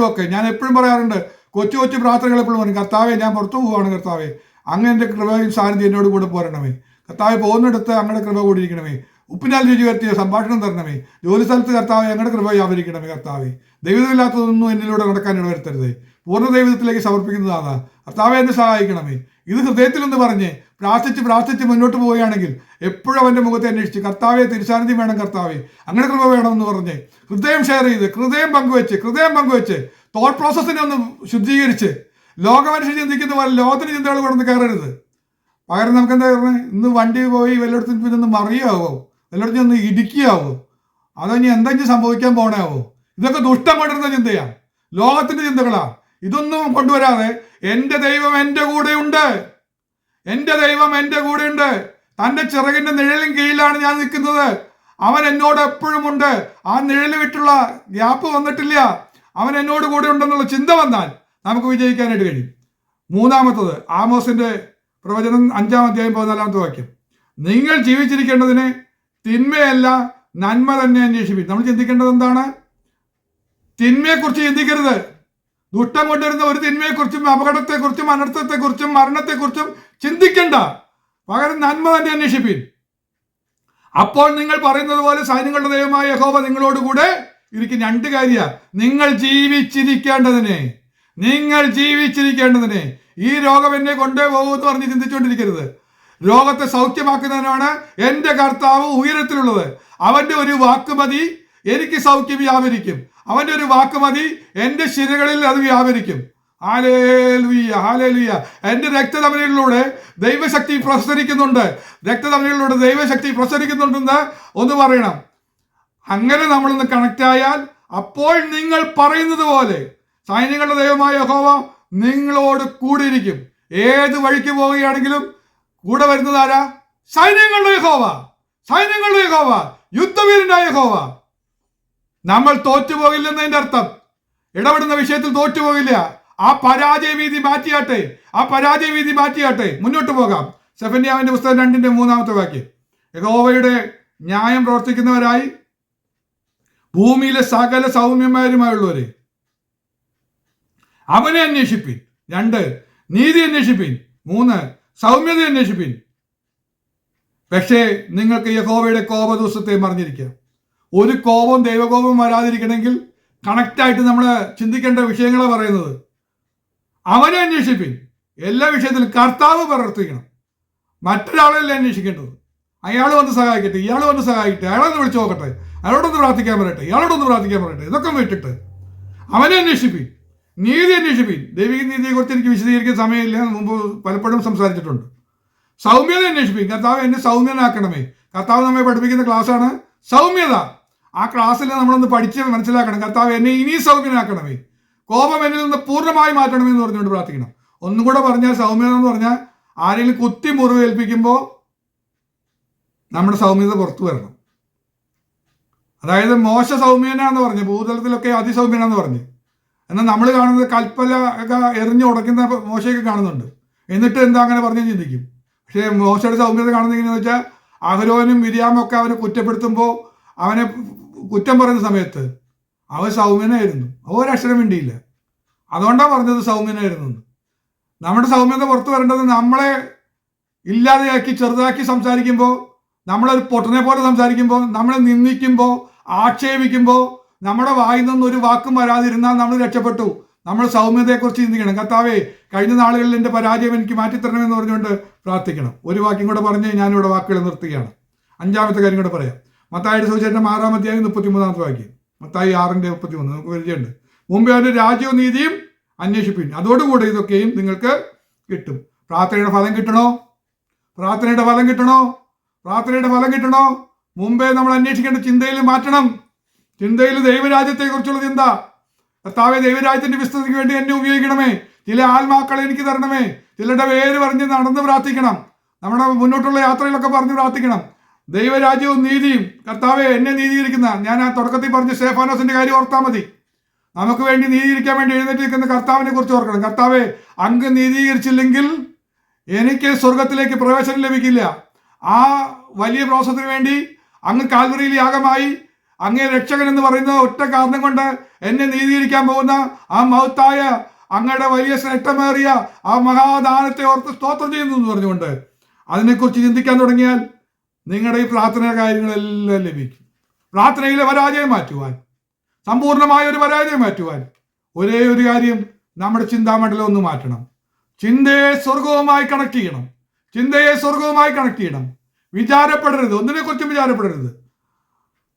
ഒക്കെ ഞാൻ എപ്പോഴും പറയാറുണ്ട്, കൊച്ചു പ്രാർത്ഥനകൾ എപ്പോഴും പറയും, കർത്താവെ, ഞാൻ പുറത്തു പോവുകയാണ്. കർത്താവെ, അങ്ങ് എൻ്റെ കൃപയും സാന്നിധ്യം എന്നോട് കൂടെ പോരണമേ. കർത്താവെ, പോകുന്നിടത്ത് അങ്ങയുടെ കൃപ കൂടിയിരിക്കണമേ. ഉപ്പിനാൽ രുചി വരുത്തിയ സംഭാഷണം തരണമേ. ജോലി സ്ഥലത്ത് കർത്താവെ, അങ്ങയുടെ കൃപ വ്യാപരിക്കണമേ. കർത്താവെ, ദൈവമില്ലാത്തതൊന്നും എന്നിലൂടെ നടക്കാൻ ഇടവരുത്തരുത്. പൂർണ്ണ ദൈവത്തിലേക്ക് സമർപ്പിക്കുന്നതാണ്. കർത്താവെ, എന്നെ സഹായിക്കണമേ. ഇത് ഹൃദയത്തിലൊന്ന് പറഞ്ഞ് പ്രാർത്ഥിച്ച് മുന്നോട്ട് പോവുകയാണെങ്കിൽ എപ്പോഴും അവൻ്റെ മുഖത്തെ അന്വേഷിച്ച്, കർത്താവെ, തിരുസാന്നിധ്യം വേണം, കർത്താവെ, അങ്ങനെ കൃപ വേണമെന്ന് പറഞ്ഞ് ഹൃദയം ഷെയർ ചെയ്ത് ഹൃദയം പങ്കുവെച്ച് തോട്ട് പ്രോസസ്സിനെ ഒന്ന് ശുദ്ധീകരിച്ച് ലോകമനുഷ്യൻ ചിന്തിക്കുന്ന പോലെ ലോകത്തിന് ചിന്തകൾ കൊണ്ടൊന്ന് കയറരുത്. പകരം നമുക്ക് എന്താ പറഞ്ഞത്? ഇന്ന് വണ്ടി പോയി വല്ലയിടത്തും പിന്നെ ഒന്ന് മറിയാവോ, വല്ലയിടത്തും ഒന്ന് ഇടുക്കിയാവോ, അതോ ഇനി എന്തെങ്കിലും സംഭവിക്കാൻ പോണേവോ? ഇതൊക്കെ ദുഷ്ടം കൊണ്ടിരുന്ന ചിന്തയാണ്, ലോകത്തിന്റെ ചിന്തകളാ. ഇതൊന്നും കൊണ്ടുവരാതെ എൻ്റെ ദൈവം എൻ്റെ കൂടെയുണ്ട്, തൻ്റെ ചിറകിന്റെ നിഴലിൻ കീഴിലാണ് ഞാൻ നിൽക്കുന്നത്, അവൻ എന്നോട് എപ്പോഴും ഉണ്ട്, ആ നിഴൽ വിട്ടുള്ള ഗ്യാപ്പ് വന്നിട്ടില്ല, അവൻ എന്നോട് കൂടെ ഉണ്ടെന്നുള്ള ചിന്ത വന്നാൽ നമുക്ക് വിജയിക്കാനായിട്ട് കഴിയും. 3-ാമത്തത് ആമോസിന്റെ പ്രവചനം 5-ാം-അധ്യായം 14-ാമത്തെ വാക്യം. നിങ്ങൾ ജീവിച്ചിരിക്കേണ്ടതിന് തിന്മയല്ല നന്മ തന്നെ അന്വേഷിപ്പിൻ. നമ്മൾ ചിന്തിക്കേണ്ടത് എന്താണ്? തിന്മയെക്കുറിച്ച് ചിന്തിക്കരുത്. ദുഷ്ടം കൊണ്ടുവരുന്ന ഒരു തിന്മയെക്കുറിച്ചും അപകടത്തെക്കുറിച്ചും അനർത്ഥത്തെക്കുറിച്ചും മരണത്തെക്കുറിച്ചും ചിന്തിക്കണ്ട. പകരം നന്മ തന്നെ അന്വേഷിപ്പിൻ. അപ്പോൾ നിങ്ങൾ പറയുന്നത് പോലെ സൈന്യങ്ങളുടെ ദൈവമായ യഹോവ നിങ്ങളോട് കൂടെ ഇരിക്കും. 2 കാര്യമാണ്. നിങ്ങൾ ജീവിച്ചിരിക്കേണ്ടതിന് ഈ രോഗം എന്നെ കൊണ്ടേ പോകുമെന്ന് പറഞ്ഞ് ചിന്തിച്ചുകൊണ്ടിരിക്കരുത്. രോഗത്തെ സൗഖ്യമാക്കുന്നതിനാണ് എൻ്റെ കർത്താവ് ഉയരത്തിലുള്ളത്. അവൻ്റെ ഒരു വാക്ക് മതി എനിക്ക് സൗഖ്യം വ്യാപരിക്കും. അവൻ്റെ ഒരു വാക്ക് മതി എൻ്റെ ശിരകളിൽ അത് വ്യാപരിക്കും. ഹല്ലേലൂയ. എൻ്റെ രക്തധമനികളിലൂടെ ദൈവശക്തി പ്രസരിക്കുന്നുണ്ടെന്ന് ഒന്ന് പറയണം. അങ്ങനെ നമ്മളൊന്ന് കണക്ട് ആയാൽ അപ്പോൾ നിങ്ങൾ പറയുന്നത് പോലെ സൈന്യങ്ങളുടെ ദൈവമായ യഹോവ നിങ്ങളോട് കൂടിയിരിക്കും. ഏത് വഴിക്ക് പോവുകയാണെങ്കിലും കൂടെ വരുന്നത് ആരാ? സൈന്യങ്ങളുടെ യഹോവ, സൈന്യങ്ങളുടെ യഹോവ, യുദ്ധവീരനായ യഹോവ. നമ്മൾ തോറ്റുപോകില്ലെന്നതിന്റെ അർത്ഥം ഇടപെടുന്ന വിഷയത്തിൽ തോറ്റുപോകില്ല. ആ പരാജയ വീതി മാറ്റിയാട്ടെ, ആ പരാജയ വീതി മാറ്റിയാട്ടെ, മുന്നോട്ട് പോകാം. സെഫന്യാവിന്റെ പുസ്തകം 2-3 വാക്യം. യഹോവയുടെ ന്യായം പ്രവർത്തിക്കുന്നവരായി ഭൂമിയിലെ സകല സൗമ്യന്മാരുമായുള്ളവരെ അവനെ അന്വേഷിപ്പിൻ. 2 നീതി അന്വേഷിപ്പിൻ. 3 സൗമ്യത അന്വേഷിപ്പിൻ. പക്ഷേ നിങ്ങൾക്ക് യഹോവയുടെ കോപ ദിവസത്തെ മറിഞ്ഞിരിക്കാം. ഒരു കോപം ദൈവകോപം വരാതിരിക്കണമെങ്കിൽ കണക്റ്റായിട്ട് നമ്മൾ ചിന്തിക്കേണ്ട വിഷയങ്ങളാണ് പറയുന്നത്. അവനെ അന്വേഷിപ്പിൻ. എല്ലാ വിഷയത്തിലും കർത്താവ് പ്രവർത്തിക്കണം. മറ്റൊരാളല്ല അന്വേഷിക്കേണ്ടത്. അയാൾ വന്ന് സഹായിക്കട്ടെ, ഇയാൾ വന്ന് സഹായിക്കട്ടെ, അയാളൊന്ന് വിളിച്ചു നോക്കട്ടെ, അയാളോടൊന്ന് പ്രാർത്ഥിക്കാൻ പറയട്ടെ, ഇയാളോടൊന്ന് പ്രാർത്ഥിക്കാൻ പറയട്ടെ. ഇതൊക്കെ വിട്ടിട്ട് അവനെ അന്വേഷിപ്പിൻ, നീതി അന്വേഷിപ്പിൻ. ദൈവിക നീതിയെക്കുറിച്ച് എനിക്ക് വിശദീകരിക്കാൻ സമയമില്ല, മുമ്പ് പലപ്പോഴും സംസാരിച്ചിട്ടുണ്ട്. സൗമ്യത അന്വേഷിപ്പിൻ. കർത്താവ് എന്നെ സൗമ്യനാക്കണമേ. കർത്താവ് നമ്മെ പഠിപ്പിക്കുന്ന ക്ലാസ്സാണ് സൗമ്യത. ആ ക്ലാസ്സിൽ നമ്മളൊന്ന് പഠിച്ച് മനസ്സിലാക്കണം. കർത്താവ് എന്നെ ഇനി സൗമ്യനാക്കണമേ, കോപം എന്നിൽ നിന്ന് പൂർണ്ണമായി മാറ്റണമേ എന്ന് പറഞ്ഞുകൊണ്ട് പ്രാർത്ഥിക്കണം. ഒന്നും കൂടെ പറഞ്ഞാൽ സൗമ്യത എന്ന് പറഞ്ഞാൽ ആരെങ്കിലും കുത്തി മുറിവേൽപ്പിക്കുമ്പോൾ നമ്മുടെ സൗമ്യത പുറത്തു വരണം. അതായത് മോശ സൗമ്യനാന്ന് പറഞ്ഞു, ഭൂതലത്തിലൊക്കെ അതിസൗമ്യനാന്ന് പറഞ്ഞു. എന്നാൽ നമ്മൾ കാണുന്നത് കൽപ്പല ഒക്കെ എറിഞ്ഞ് ഉടയ്ക്കുന്ന മോശയൊക്കെ കാണുന്നുണ്ട്. എന്നിട്ട് എന്താ അങ്ങനെ പറഞ്ഞ് ചിന്തിക്കും. പക്ഷേ മോശയുടെ സൗമ്യത കാണുന്നത് എങ്ങനെയാണെന്ന് വെച്ചാൽ അഹരോനും മിരിയാമും ഒക്കെ അവനെ കുറ്റപ്പെടുത്തുമ്പോൾ അവനെ കുറ്റം പറയുന്ന സമയത്ത് അവൻ സൗമ്യനായിരുന്നു, ഒരക്ഷരം മിണ്ടിയില്ല. അതുകൊണ്ടാണ് പറഞ്ഞത് സൗമ്യനായിരുന്നു. നമ്മുടെ സൗമ്യത പുറത്തു വരേണ്ടത് നമ്മളെ ഇല്ലാതെയാക്കി ചെറുതാക്കി സംസാരിക്കുമ്പോൾ, നമ്മളൊരു പൊട്ടനെ പോലെ സംസാരിക്കുമ്പോൾ, നമ്മളെ നിന്ദിക്കുമ്പോൾ, ആക്ഷേപിക്കുമ്പോൾ നമ്മുടെ വായിൽ നിന്ന് ഒരു വാക്കും വരാതിരുന്നാൽ നമ്മൾ രക്ഷപ്പെട്ടു. നമ്മൾ സൗമ്യതയെക്കുറിച്ച് ചിന്തിക്കണം. കർത്താവേ, കഴിഞ്ഞ നാളുകളിൽ എൻ്റെ പരാജയം എനിക്ക് മാറ്റിത്തരണമെന്ന് പറഞ്ഞുകൊണ്ട് പ്രാർത്ഥിക്കണം. ഒരു വാക്യം കൂടെ പറഞ്ഞ് ഞാനിവിടെ വാക്കുകൾ നിർത്തുകയാണ്. 5-ാമത്തെ കാര്യം കൂടെ പറയാം. മത്തായിയുടെ സുവിശേഷം 6-ാം അധ്യായം 33-ാമത്തെ വാക്യം. മത്തായി 6:33 നമുക്ക് പരിചയമുണ്ട്. മുമ്പേ അവൻ്റെ രാജ്യവും നീതിയും അന്വേഷിപ്പിൻ, അതോടുകൂടെ ഇതൊക്കെയും നിങ്ങൾക്ക് കിട്ടും. പ്രാർത്ഥനയുടെ ഫലം കിട്ടണോ? പ്രാർത്ഥനയുടെ ഫലം കിട്ടണോ? പ്രാർത്ഥനയുടെ ഫലം കിട്ടണോ? മുമ്പേ നമ്മൾ അന്വേഷിക്കേണ്ട ചിന്തയിൽ മാറ്റണം. ചിന്തയിൽ ദൈവരാജ്യത്തെക്കുറിച്ചുള്ള ചിന്ത. കർത്താവേ, ദൈവരാജ്യത്തിന്റെ വിസ്തൃതിക്ക് വേണ്ടി എന്നെ ഉപയോഗിക്കണമേ. ചില ആത്മാക്കളെ എനിക്ക് തരണമേ. ചിലരുടെ പേര് പറഞ്ഞ് നടന്ന് പ്രാർത്ഥിക്കണം. നമ്മുടെ മുന്നോട്ടുള്ള യാത്രയിലൊക്കെ പറഞ്ഞ് പ്രാർത്ഥിക്കണം. ദൈവരാജ്യവും നീതിയും. കർത്താവെ, എന്നെ നീതീകരിക്കുന്ന, ഞാൻ ആ തുടക്കത്തിൽ പറഞ്ഞ സ്തേഫാനോസിന്റെ കാര്യം ഓർത്താൽ മതി. നമുക്ക് വേണ്ടി നീതീകരിക്കാൻ വേണ്ടി എഴുന്നേറ്റിരിക്കുന്ന കർത്താവിനെ കുറിച്ച് ഓർക്കണം. കർത്താവെ, അങ്ങ് നീതീകരിച്ചില്ലെങ്കിൽ എനിക്ക് സ്വർഗത്തിലേക്ക് പ്രവേശനം ലഭിക്കില്ല. ആ വലിയ പ്രോസസ്സിന് വേണ്ടി അങ്ങ് കാൽവറിയിൽ യാഗമായി അങ്ങേ രക്ഷകൻ എന്ന് പറയുന്ന ഒറ്റ കാരണം കൊണ്ട് എന്നെ നീതീകരിക്കാൻ പോകുന്ന ആ മഹത്തായ അങ്ങയുടെ വലിയ ശ്രേഷ്ഠമേറിയ ആ മഹാദാനത്തെ ഓർത്ത് സ്തോത്രം ചെയ്യുന്നു എന്ന് പറഞ്ഞുകൊണ്ട് അതിനെക്കുറിച്ച് ചിന്തിക്കാൻ തുടങ്ങിയാൽ നിങ്ങളുടെ ഈ പ്രാർത്ഥന കാര്യങ്ങളെല്ലാം ലഭിക്കും. പ്രാർത്ഥനയിലെ പരാജയം മാറ്റുവാൻ, സമ്പൂർണമായ ഒരു പരാജയം മാറ്റുവാൻ ഒരേ ഒരു കാര്യം, നമ്മുടെ ചിന്താമണ്ഡലം ഒന്ന് മാറ്റണം. ചിന്തയെ സ്വർഗവുമായി കണക്ട് ചെയ്യണം. ചിന്തയെ സ്വർഗവുമായി കണക്ട് ചെയ്യണം. വിചാരപ്പെടരുത്, ഒന്നിനെക്കുറിച്ചും വിചാരപ്പെടരുത്.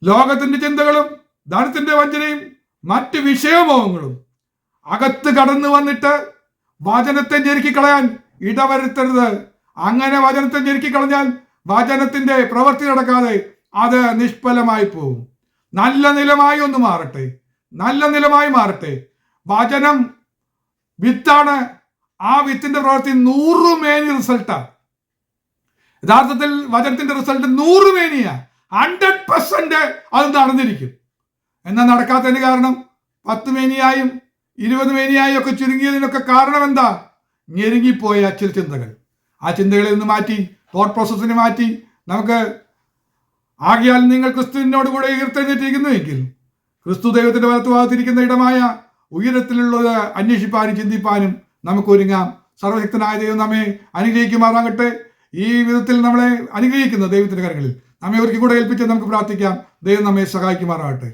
ലോകത്തിന്റെ ചിന്തകളും ധനത്തിന്റെ വഞ്ചനയും മറ്റ് വിഷയമോഹങ്ങളും അകത്ത് കടന്നു വന്നിട്ട് വചനത്തെ ഞെരുക്കിക്കളയാൻ ഇടവരുത്തരുത്. അങ്ങനെ വചനത്തെ ഞെരുക്കിക്കളഞ്ഞാൽ വചനത്തിന്റെ പ്രവൃത്തി നടക്കാതെ അത് നിഷ്ഫലമായി പോകും. നല്ല നിലമായി ഒന്ന് മാറട്ടെ, നല്ല നിലമായി മാറട്ടെ. വചനം വിത്താണ്. ആ വിത്തിന്റെ പ്രവൃത്തി 100 മേനി റിസൾട്ടാണ്. യഥാർത്ഥത്തിൽ വചനത്തിന്റെ റിസൾട്ട് 100 മേനിയാ, 100% അത് നടന്നിരിക്കും. എന്നാൽ നടക്കാത്തതിന് കാരണം 10 മേനിയായും 20 മേനിയായും ഒക്കെ ചുരുങ്ങിയതിനൊക്കെ കാരണം എന്താ? ഞെരുങ്ങിപ്പോയ ചില ചിന്തകൾ. ആ ചിന്തകളിൽ നിന്ന് മാറ്റി, തോട്ട് പ്രോസസ്സിനെ മാറ്റി നമുക്ക് ആകിയാൽ നിങ്ങൾ ക്രിസ്തുവിനോട് കൂടെ ഉയർത്തെഴുന്നേറ്റിരിക്കുന്നുവെങ്കിൽ ക്രിസ്തു ദൈവത്തിന്റെ വലത്തുഭാഗത്തിരിക്കുന്ന ഇടമായ ഉയരത്തിലുള്ളത് അന്വേഷിപ്പാനും ചിന്തിപ്പാനും നമുക്ക് ഒരുങ്ങാം. സർവശക്തനായ ദൈവം നമ്മെ അനുഗ്രഹിക്കുമാറാകട്ടെ. ഈ വിധത്തിൽ നമ്മളെ അനുഗ്രഹിക്കുന്ന ദൈവത്തിന്റെ കരങ്ങളിൽ നമ്മെ ഒരിക്കൽ കൂടെ ഏൽപ്പിച്ച് നമുക്ക് പ്രാർത്ഥിക്കാം. ദൈവം നമ്മെ സഹായിക്കുമാറാകട്ടെ.